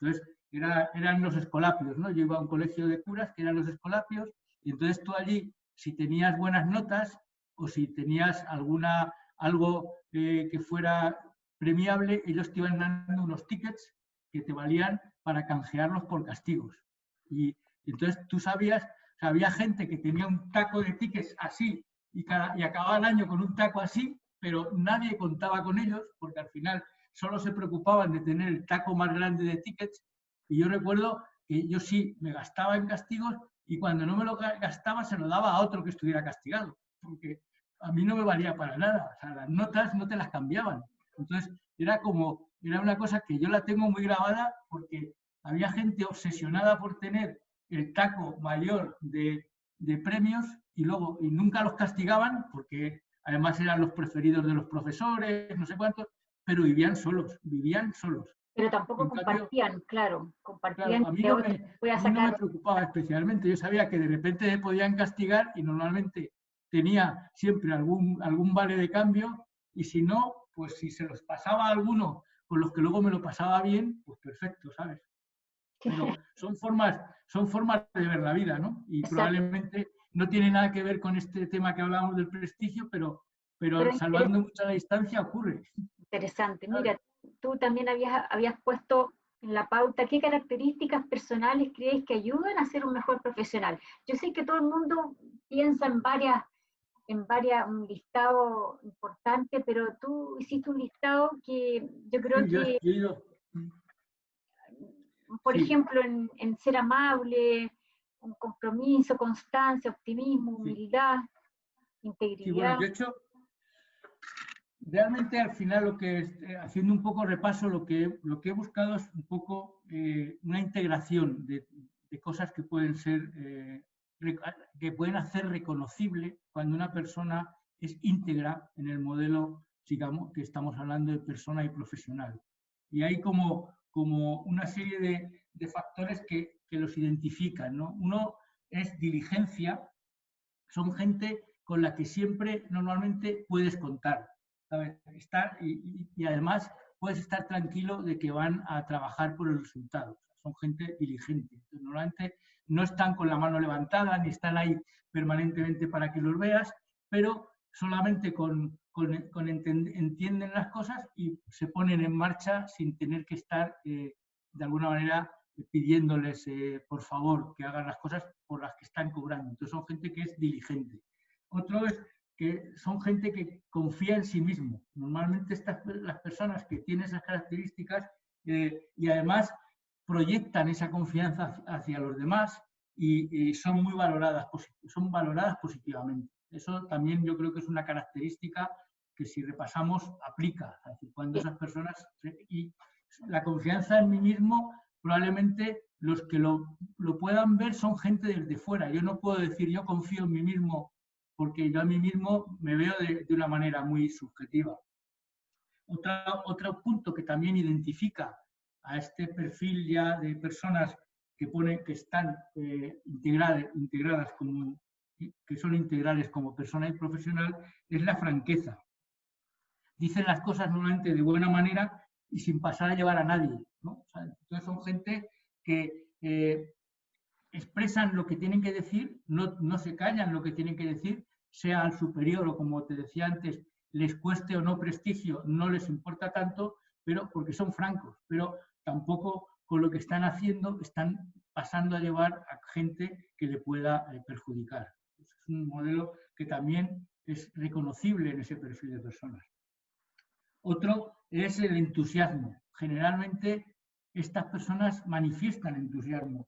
Entonces, eran los escolapios, ¿no? Yo iba a un colegio de curas que eran los escolapios, y entonces tú allí, si tenías buenas notas o si tenías algo que fuera premiable, ellos te iban dando unos tickets que te valían para canjearlos por castigos. Y entonces tú sabías, o sea, había gente que tenía un taco de tickets así y acababa el año con un taco así, pero nadie contaba con ellos, porque al final solo se preocupaban de tener el taco más grande de tickets. Y yo recuerdo que yo sí me gastaba en castigos, y cuando no me lo gastaba se lo daba a otro que estuviera castigado, porque a mí no me valía para nada. O sea, las notas no te las cambiaban. Entonces era una cosa que yo la tengo muy grabada, porque había gente obsesionada por tener el taco mayor de premios, y nunca los castigaban, porque además eran los preferidos de los profesores, no sé cuántos, pero vivían solos.
Pero tampoco compartían, claro,
Claro, a mí no me preocupaba especialmente. Yo sabía que de repente me podían castigar, y normalmente tenía siempre algún vale de cambio, y si no, pues si se los pasaba a alguno con los que luego me lo pasaba bien, pues perfecto, ¿sabes? Pero son formas de ver la vida, ¿no? Y probablemente no tiene nada que ver con este tema que hablábamos del prestigio, pero salvando mucha la distancia ocurre.
Interesante. Mira, tú también habías puesto en la pauta qué características personales crees que ayudan a ser un mejor profesional. Yo sé que todo el mundo piensa en un listado importante, pero tú hiciste un listado que yo creo que, por ejemplo, en ser amable, un compromiso, constancia, optimismo, humildad, integridad.
Sí, bueno, realmente al final haciendo un poco repaso, lo que he buscado es un poco una integración de cosas que pueden ser, que pueden hacer reconocible cuando una persona es íntegra en el modelo, digamos, que estamos hablando de persona y profesional. Y hay como una serie de factores que los identifican, ¿no? Uno es diligencia, son gente con la que siempre normalmente puedes contar, ¿sabes? Y además puedes estar tranquilo de que van a trabajar por el resultado. Son gente diligente. Entonces, normalmente no están con la mano levantada ni están ahí permanentemente para que los veas, pero solamente entienden las cosas y se ponen en marcha sin tener que estar de alguna manera pidiéndoles por favor que hagan las cosas por las que están cobrando. Entonces son gente que es diligente. Otro es que son gente que confía en sí mismo. Normalmente las personas que tienen esas características y además proyectan esa confianza hacia los demás y son muy valoradas positivamente. Eso también yo creo que es una característica que si repasamos aplica. Es decir, cuando esas personas... Y la confianza en mí mismo, probablemente los que lo puedan ver son gente desde fuera. Yo no puedo decir yo confío en mí mismo porque yo a mí mismo me veo de una manera muy subjetiva. Otro punto que también identifica a este perfil ya de personas que están integradas que son integrales como persona y profesional, es la franqueza. Dicen las cosas normalmente de buena manera y sin pasar a llevar a nadie, ¿no? O sea, entonces son gente que expresan lo que tienen que decir, no se callan lo que tienen que decir, sea al superior o, como te decía antes, les cueste o no prestigio, no les importa tanto, pero porque son francos, pero tampoco con lo que están haciendo están pasando a llevar a gente que le pueda perjudicar. Es un modelo que también es reconocible en ese perfil de personas. Otro es el entusiasmo. Generalmente estas personas manifiestan entusiasmo,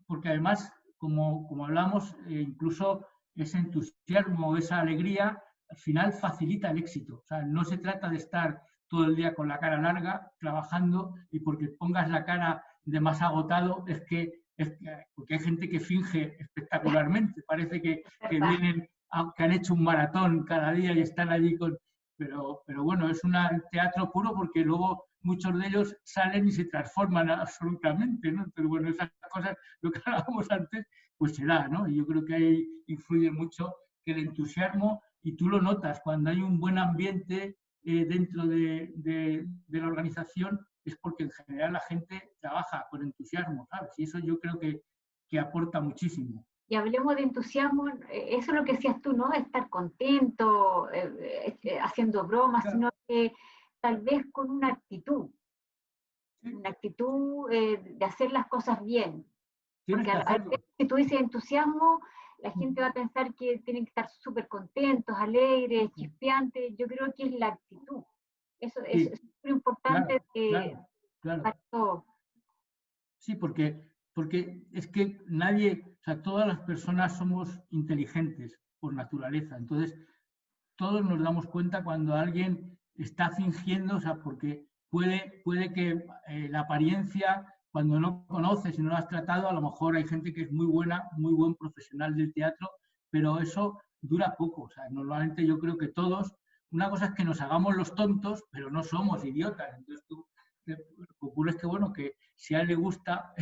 porque además, como hablamos, incluso ese entusiasmo o esa alegría al final facilita el éxito. O sea, no se trata de estar todo el día con la cara larga trabajando y porque pongas la cara de más agotado porque hay gente que finge espectacularmente. Parece que vienen, que han hecho un maratón cada día y están allí con... Pero bueno, es un teatro puro porque luego muchos de ellos salen y se transforman absolutamente, ¿no? Entonces, bueno, esas cosas, lo que hablábamos antes, pues se da, ¿no? Y yo creo que ahí influye mucho que el entusiasmo, y tú lo notas, cuando hay un buen ambiente dentro de la organización, es porque en general la gente trabaja con entusiasmo, ¿sabes? Y eso yo creo que aporta muchísimo.
Y hablemos de entusiasmo, eso es lo que decías tú, ¿no? Estar contento, haciendo bromas, claro, sino que tal vez con una actitud de hacer las cosas bien. Porque si tú dices entusiasmo, la gente va a pensar que tienen que estar súper contentos, alegres, chispeantes. Yo creo que es la actitud. Eso es súper importante para todo.
Sí, porque es que o sea, todas las personas somos inteligentes por naturaleza. Entonces, todos nos damos cuenta cuando alguien está fingiendo, o sea, porque puede que la apariencia, cuando no conoces y no lo has tratado, a lo mejor hay gente que es muy buena, muy buen profesional del teatro, pero eso dura poco. O sea, normalmente yo creo que todos, una cosa es que nos hagamos los tontos, pero no somos idiotas. Entonces lo que ocurre es que, bueno, que si a él le gusta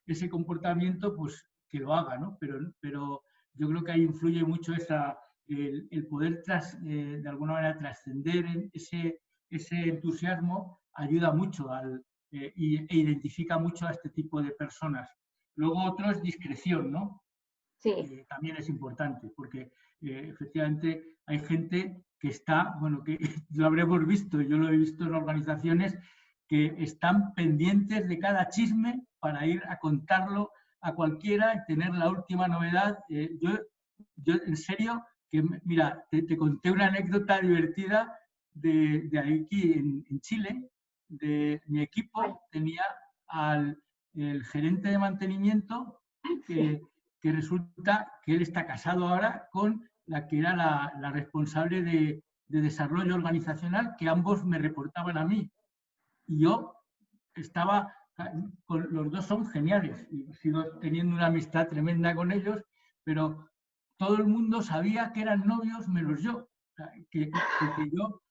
ese comportamiento, pues que lo haga, ¿no? Pero yo creo que ahí influye mucho el poder de alguna manera trascender ese entusiasmo, ayuda mucho e identifica mucho a este tipo de personas. Luego otro es discreción, ¿no?
Sí.
También es importante, porque efectivamente hay gente que está, bueno, que lo habremos visto, yo lo he visto en organizaciones que están pendientes de cada chisme para ir a contarlo a cualquiera y tener la última novedad. Yo en serio, que mira, te conté una anécdota divertida de aquí en Chile, de mi equipo, tenía el gerente de mantenimiento que resulta que él está casado ahora con la que era la responsable de desarrollo organizacional que ambos me reportaban a mí. Y yo estaba, los dos son geniales y sigo teniendo una amistad tremenda con ellos, pero todo el mundo sabía que eran novios menos yo. O sea, que yo, o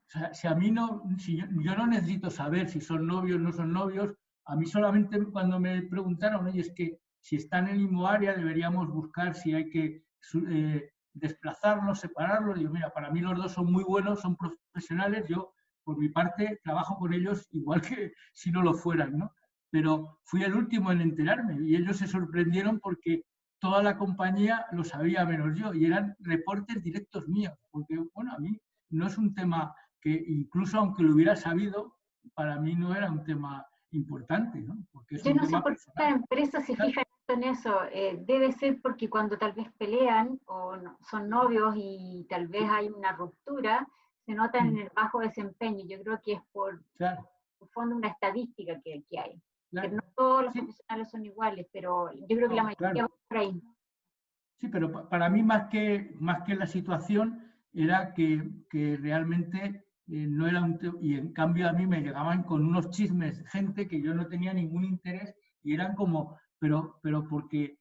sea, si a mí no, si yo no necesito saber si son novios o no son novios, a mí solamente cuando me preguntaron, oye, es que si están en el mismo área deberíamos buscar si hay que desplazarlos, separarlos. Digo, mira, para mí los dos son muy buenos, son profesionales, yo por mi parte trabajo con ellos igual que si no lo fueran, ¿no? Pero fui el último en enterarme y ellos se sorprendieron porque toda la compañía lo sabía menos yo y eran reportes directos míos, porque bueno, a mí no es un tema que incluso aunque lo hubiera sabido, para mí no era un tema importante, ¿no? Porque es
Yo
un
no sé
tema
por qué
personal.
las empresas se fijan en eso. Debe ser porque cuando tal vez pelean o son novios y tal vez hay una ruptura, se nota en el bajo desempeño. Yo creo que es por fondo una estadística que hay. Que no todos los profesionales son iguales, pero yo creo que la mayoría va por ahí.
Sí, pero para mí más que la situación era que realmente no era un tema, y en cambio a mí me llegaban con unos chismes, gente que yo no tenía ningún interés y eran como, pero porque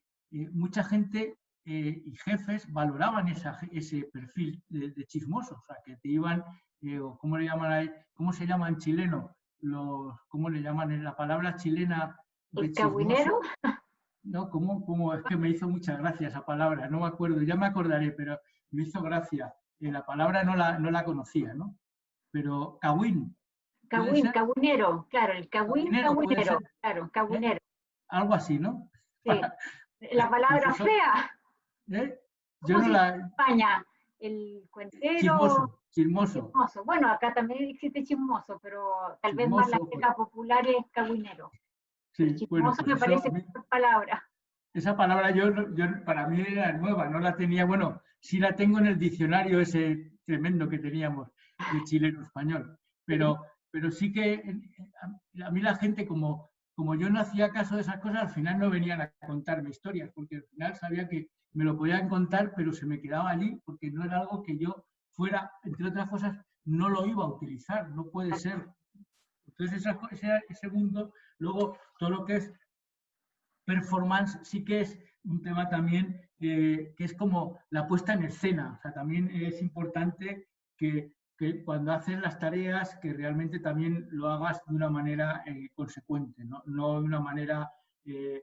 mucha gente y jefes valoraban ese perfil de chismoso, o sea, que te iban, o ¿cómo le llaman ahí? ¿Cómo se llama en chileno? ¿Cómo le llaman en la palabra chilena de
¿El
chismoso?
cagüinero?
No, ¿cómo? Es que me hizo mucha gracia esa palabra, no me acuerdo, ya me acordaré, pero me hizo gracia. La palabra no la conocía, ¿no? Pero cagüín, ¿puede ser?
Cagüinero, claro, el
Cagüinero, ¿puede ser?
claro,
¿Eh?
cagüinero.
Algo así, ¿no?
Sí, la
Pues
palabra
eso,
fea.
¿eh? Yo
¿Cómo
no
se dice en
la...
España? El cuentero,
Chismoso, chismoso,
chismoso. Bueno, acá también existe chismoso, pero tal vez más la
chismoso, pues,
jerga popular es cagüinero. Pero
sí, bueno,
chismoso
pues
me
eso,
parece mejor palabra.
esa palabra para mí era nueva, no la tenía, bueno, sí la tengo en el diccionario ese tremendo que teníamos de chileno-español,
Sí.
pero sí que a mí la gente, como yo no hacía caso de esas cosas, al final no venían a contarme historias, porque al final sabía que me lo podían contar, pero se me quedaba allí, porque no era algo que yo fuera, entre otras cosas, no lo iba a utilizar, no puede ser. Entonces ese mundo, luego todo lo que es performance sí que es un tema también que es como la puesta en escena. O sea, también es importante que cuando haces las tareas que realmente también lo hagas de una manera consecuente, no de una manera eh,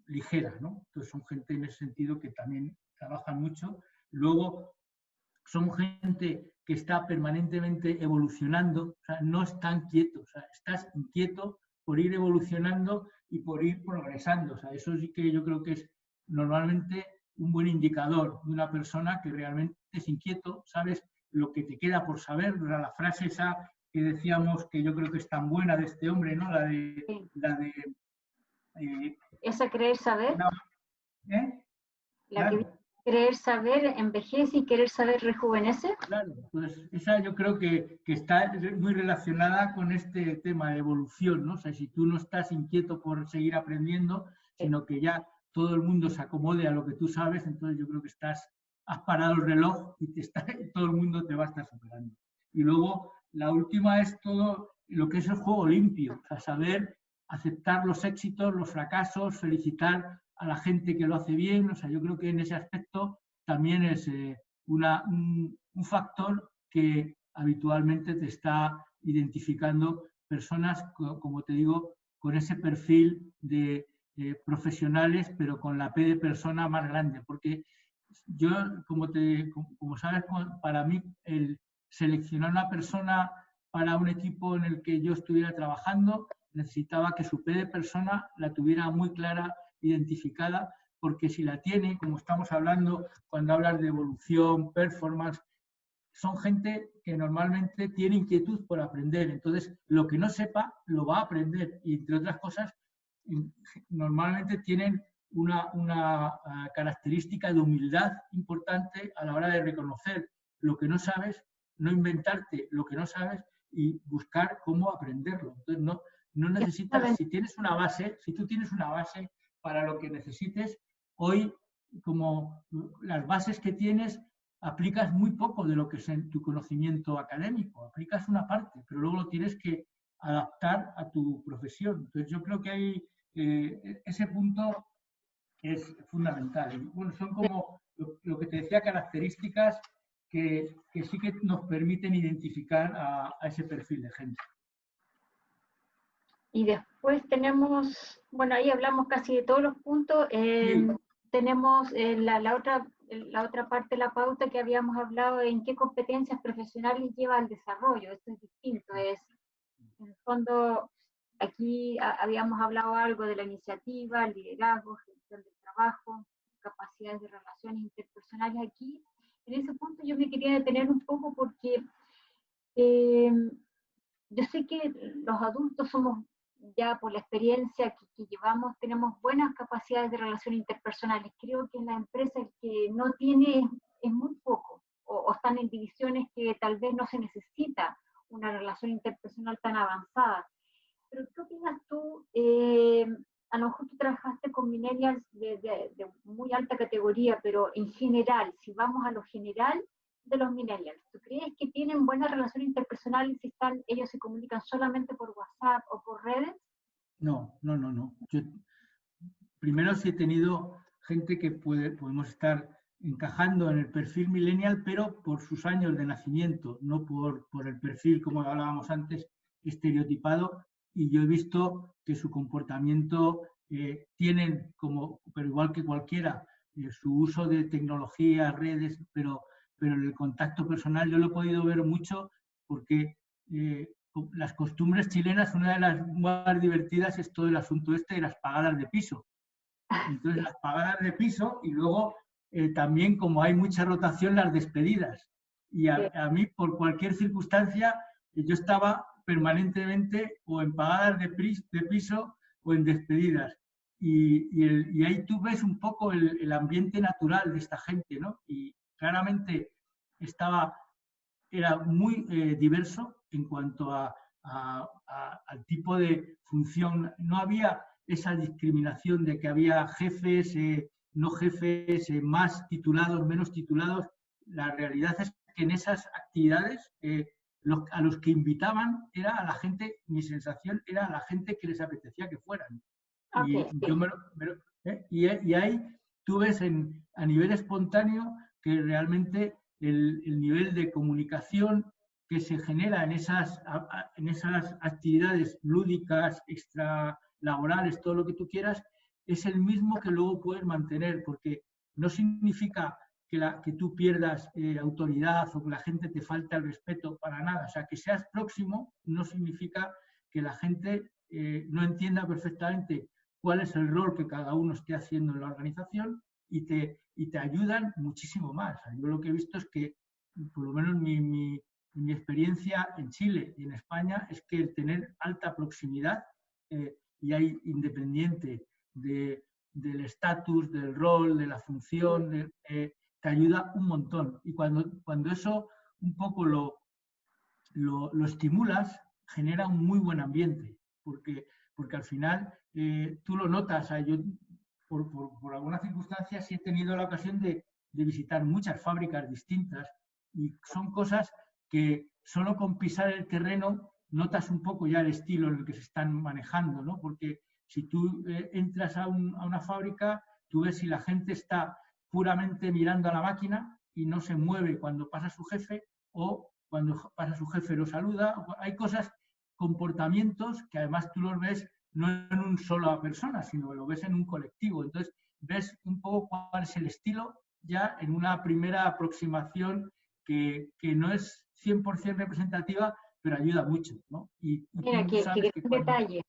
ligera, ¿no? Entonces son gente en ese sentido que también trabajan mucho. Luego son gente que está permanentemente evolucionando, o sea, no están quietos, o sea, estás inquieto por ir evolucionando y por ir progresando. O sea, eso sí que yo creo que es normalmente un buen indicador de una persona que realmente es inquieto, sabes lo que te queda por saber. La frase esa que decíamos que yo creo que es tan buena de este hombre, ¿no?
Sí.
La de
Esa creer saber,
no, ¿eh?
la que
Claro.
creer saber envejece y querer saber rejuvenece.
Claro, pues esa yo creo que está muy relacionada con este tema de evolución, ¿no? O sea, si tú no estás inquieto por seguir aprendiendo, sino que ya todo el mundo se acomode a lo que tú sabes, entonces yo creo que has parado el reloj y todo el mundo te va a estar superando. Y luego la última es todo lo que es el juego limpio, o sea, saber aceptar los éxitos, los fracasos, felicitar a la gente que lo hace bien, o sea, yo creo que en ese aspecto también es un factor que habitualmente te está identificando personas, como te digo, con ese perfil de profesionales, pero con la P de persona más grande, porque yo, como sabes, para mí el seleccionar una persona para un equipo en el que yo estuviera trabajando, necesitaba que su P de persona la tuviera muy clara, identificada, porque si la tiene, como estamos hablando, cuando hablas de evolución, performance, son gente que normalmente tiene inquietud por aprender. Entonces, lo que no sepa, lo va a aprender. Y entre otras cosas, normalmente tienen una característica de humildad importante a la hora de reconocer lo que no sabes, no inventarte lo que no sabes y buscar cómo aprenderlo. Entonces, no necesitas, si tú tienes una base para lo que necesites, hoy, como las bases que tienes aplicas muy poco de lo que es en tu conocimiento académico, aplicas una parte, pero luego lo tienes que adaptar a tu profesión. Entonces yo creo que hay ese punto es fundamental. Y, bueno, son como lo que te decía, características que sí que nos permiten identificar a ese perfil de gente.
Y después tenemos, bueno, ahí hablamos casi de todos los puntos.
Sí.
Tenemos la otra parte de la pauta que habíamos hablado en qué competencias profesionales lleva al desarrollo. Esto es distinto, es en el fondo, aquí habíamos hablado algo de la iniciativa, el liderazgo, gestión del trabajo, capacidades de relaciones interpersonales. Aquí, en ese punto yo me quería detener un poco porque yo sé que los adultos somos, ya por la experiencia que llevamos, tenemos buenas capacidades de relación interpersonales. Creo que en la empresa el que no tiene es muy poco, o están en divisiones que tal vez no se necesita una relación interpersonal tan avanzada. Pero ¿qué opinas tú? A lo mejor tú trabajaste con millennials de muy alta categoría, pero en general, si vamos a lo general de los millennials, ¿tú crees que tienen buena relación interpersonal si ellos se comunican solamente por WhatsApp o por redes?
No. Yo, primero, sí he tenido gente que podemos estar encajando en el perfil millennial, pero por sus años de nacimiento, no por el perfil, como hablábamos antes, estereotipado. Y yo he visto que su comportamiento tienen, pero igual que cualquiera, su uso de tecnología, redes, pero en el contacto personal yo lo he podido ver mucho porque las costumbres chilenas, una de las más divertidas es todo el asunto de las pagadas de piso. Entonces, las pagadas de piso y luego también, como hay mucha rotación, las despedidas. Y a mí, por cualquier circunstancia, yo estaba permanentemente o en pagadas de piso o en despedidas. Y ahí tú ves un poco el ambiente natural de esta gente, ¿no? Y claramente era muy diverso en cuanto al tipo de función. No había esa discriminación de que había jefes, no jefes, más titulados, menos titulados. La realidad es que en esas actividades a los que invitaban era a la gente, mi sensación era a la gente que les apetecía que fueran.
Okay,
y ahí tú ves a nivel espontáneo que realmente el nivel de comunicación que se genera en esas actividades lúdicas, extralaborales, todo lo que tú quieras, es el mismo que luego puedes mantener, porque no significa que tú pierdas autoridad o que la gente te falte el respeto para nada. O sea, que seas próximo no significa que la gente no entienda perfectamente cuál es el rol que cada uno esté haciendo en la organización y te ayudan muchísimo más. Yo lo que he visto es que, por lo menos mi experiencia en Chile y en España, es que el tener alta proximidad y hay independiente del estatus, del rol, de la función, te ayuda un montón. Y cuando eso un poco lo estimulas, genera un muy buen ambiente, porque al final tú lo notas. Yo, por algunas circunstancias, sí he tenido la ocasión de visitar muchas fábricas distintas y son cosas que solo con pisar el terreno notas un poco ya el estilo en el que se están manejando, ¿no? Porque si tú entras a una fábrica, tú ves si la gente está puramente mirando a la máquina y no se mueve cuando pasa su jefe, o cuando pasa su jefe lo saluda. Hay cosas, comportamientos que además tú los ves no en una sola persona, sino que lo ves en un colectivo. Entonces ves un poco cuál es el estilo ya en una primera aproximación que no es 100% representativa, pero ayuda mucho, ¿no?
Mira, qué gran detalle.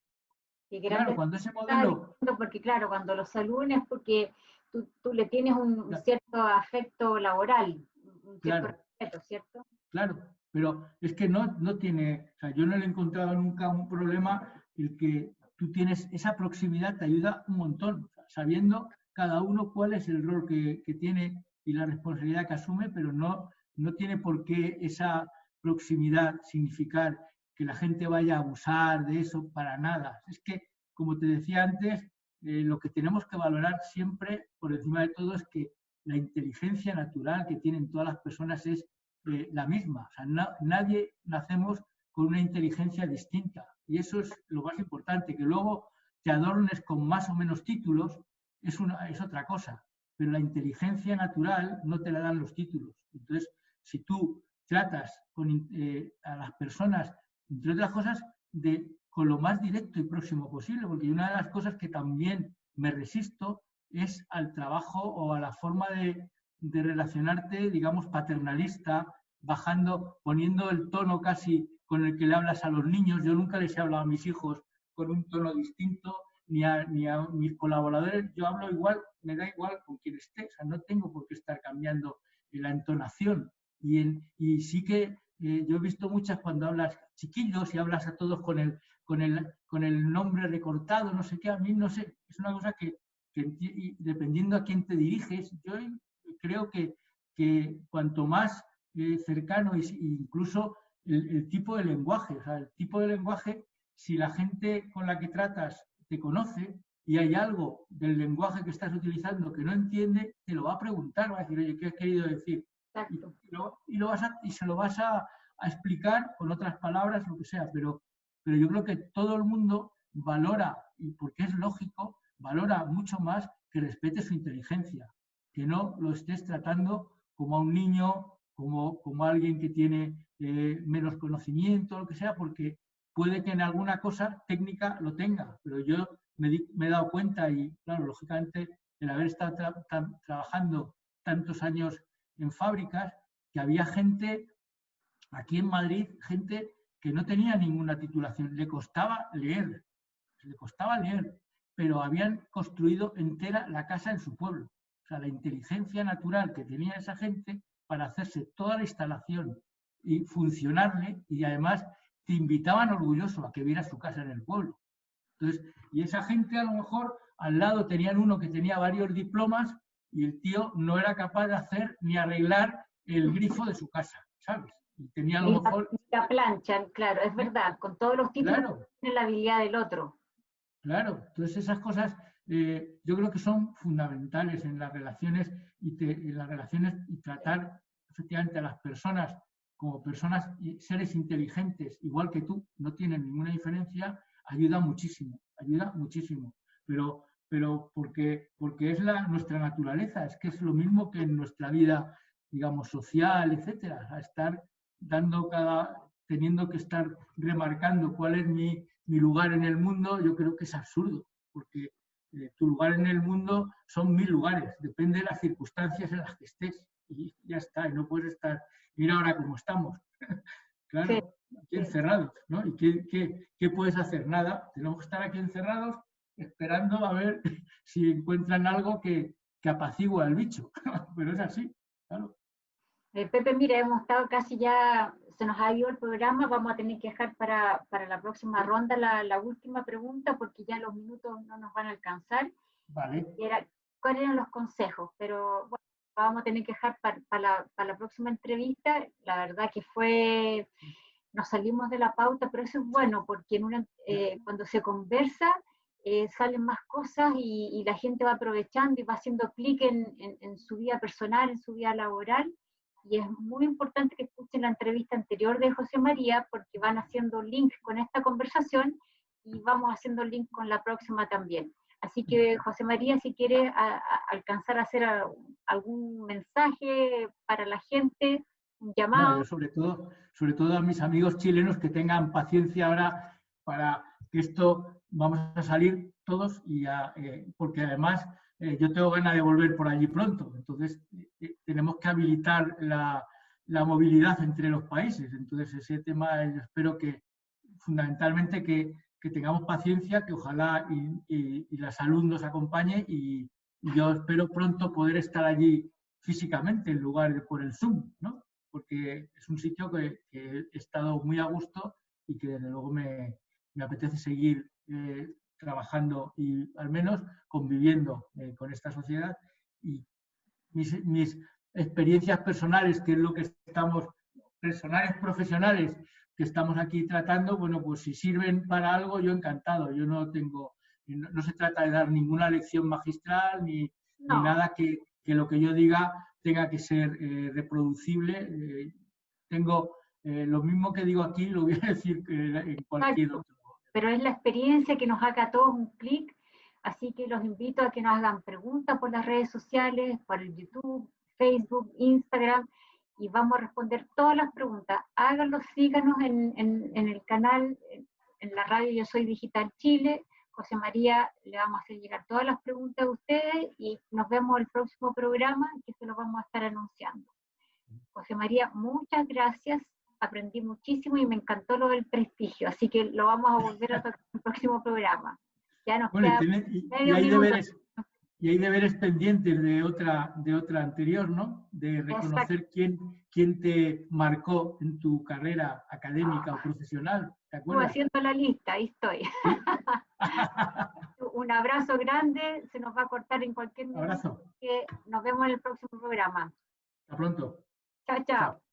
Claro, cuando ese modelo...
Porque claro, cuando los saludan es porque tú le tienes un cierto afecto laboral, un cierto respeto, ¿cierto?
Claro, pero es que no tiene, o sea, yo no le he encontrado nunca un problema. El que tú tienes esa proximidad te ayuda un montón, o sea, sabiendo cada uno cuál es el rol que tiene y la responsabilidad que asume, pero no tiene por qué esa proximidad significar que la gente vaya a abusar de eso para nada. Es que, como te decía antes, lo que tenemos que valorar siempre por encima de todo es que la inteligencia natural que tienen todas las personas es la misma. O sea, nadie nacemos con una inteligencia distinta. Y eso es lo más importante, que luego te adornes con más o menos títulos es otra cosa. Pero la inteligencia natural no te la dan los títulos. Entonces, si tú tratas a las personas, entre otras cosas, con lo más directo y próximo posible, porque una de las cosas que también me resisto es al trabajo o a la forma de relacionarte, digamos, paternalista, poniendo el tono casi con el que le hablas a los niños. Yo nunca les he hablado a mis hijos con un tono distinto, ni a mis colaboradores. Yo hablo igual, me da igual con quien esté, o sea, no tengo por qué estar cambiando la entonación. Y sí que yo he visto muchas cuando hablas chiquillos y hablas a todos con el nombre recortado, no sé qué, a mí no sé, es una cosa que dependiendo a quién te diriges, yo creo que cuanto más cercano, incluso el tipo de lenguaje, o sea, el tipo de lenguaje, si la gente con la que tratas te conoce y hay algo del lenguaje que estás utilizando que no entiende, te lo va a preguntar, va a decir, oye, ¿qué has querido decir? Y se lo vas a explicar con otras palabras, lo que sea, pero yo creo que todo el mundo valora, y porque es lógico, valora mucho más que respete su inteligencia, que no lo estés tratando como a un niño, como a alguien que tiene menos conocimiento, lo que sea, porque puede que en alguna cosa técnica lo tenga, pero yo me he dado cuenta y, claro, lógicamente, el haber estado trabajando tantos años en fábricas, que había gente, aquí en Madrid, gente que no tenía ninguna titulación, le costaba leer, pero habían construido entera la casa en su pueblo. O sea, la inteligencia natural que tenía esa gente para hacerse toda la instalación y funcionarle, y además te invitaban orgulloso a que vieras su casa en el pueblo. Entonces, y esa gente a lo mejor al lado tenían uno que tenía varios diplomas y el tío no era capaz de hacer ni arreglar el grifo de su casa, ¿sabes? Y tenía a lo mejor...
La plancha, claro, es verdad, con todos los títulos,
claro,
tiene la habilidad del otro.
Claro, entonces esas cosas yo creo que son fundamentales en las relaciones y tratar efectivamente a las personas como personas y seres inteligentes, igual que tú, no tienen ninguna diferencia, ayuda muchísimo, pero porque es nuestra naturaleza, es que es lo mismo que en nuestra vida, digamos, social, etcétera, a estar teniendo que estar remarcando cuál es mi lugar en el mundo, yo creo que es absurdo, porque tu lugar en el mundo son 1000 lugares, depende de las circunstancias en las que estés, y ya está, y no puedes estar, mira ahora cómo estamos, claro, sí, aquí encerrados, ¿no? ¿Y qué puedes hacer? Nada, tenemos que estar aquí encerrados esperando a ver si encuentran algo que apacigua al bicho, pero es así, claro.
Pepe, mira, hemos estado casi ya, se nos ha ido el programa, vamos a tener que dejar para la próxima ronda la última pregunta porque ya los minutos no nos van a alcanzar.
Vale.
¿Cuáles eran los consejos? Pero bueno, vamos a tener que dejar para la próxima entrevista. La verdad que nos salimos de la pauta, pero eso es bueno porque cuando se conversa salen más cosas y la gente va aprovechando y va haciendo clic en su vida personal, en su vida laboral. Y es muy importante que escuchen la entrevista anterior de José María porque van haciendo link con esta conversación y vamos haciendo link con la próxima también. Así que, José María, si quieres alcanzar a hacer algún mensaje para la gente, un llamado.
No, yo sobre todo a mis amigos chilenos que tengan paciencia ahora para que esto vamos a salir todos porque además yo tengo ganas de volver por allí pronto. Entonces tenemos que habilitar la movilidad entre los países. Entonces ese tema yo espero que fundamentalmente que tengamos paciencia, que ojalá y la salud nos acompañe y yo espero pronto poder estar allí físicamente en lugar de por el Zoom, ¿no? Porque es un sitio que he estado muy a gusto y que desde luego me apetece seguir trabajando y al menos conviviendo con esta sociedad. Y mis experiencias personales, que es lo que estamos, personales, profesionales, que estamos aquí tratando, bueno, pues si sirven para algo, yo encantado. Yo no se trata de dar ninguna lección magistral ni nada que que lo que yo diga tenga que ser reproducible. Tengo lo mismo que digo aquí, lo voy a decir en cualquier otro.
Pero es la experiencia que nos haga a todos un clic, así que los invito a que nos hagan preguntas por las redes sociales, por el YouTube, Facebook, Instagram, y vamos a responder todas las preguntas. Háganlo, síganos en el canal, en la radio Yo Soy Digital Chile. José María, le vamos a hacer llegar todas las preguntas a ustedes y nos vemos en el próximo programa que se lo vamos a estar anunciando. José María, muchas gracias, aprendí muchísimo y me encantó lo del prestigio, así que lo vamos a volver a tocar en el próximo programa. Ya nos queda
y hay deberes pendientes de otra anterior, ¿no? De reconocer quién te marcó en tu carrera académica o profesional, ¿te acuerdas?
Estuve haciendo la lista, ahí estoy. ¿Sí? Un abrazo grande, se nos va a cortar en cualquier momento.
Abrazo.
Nos vemos en el próximo programa.
Hasta pronto.
Chao, chao.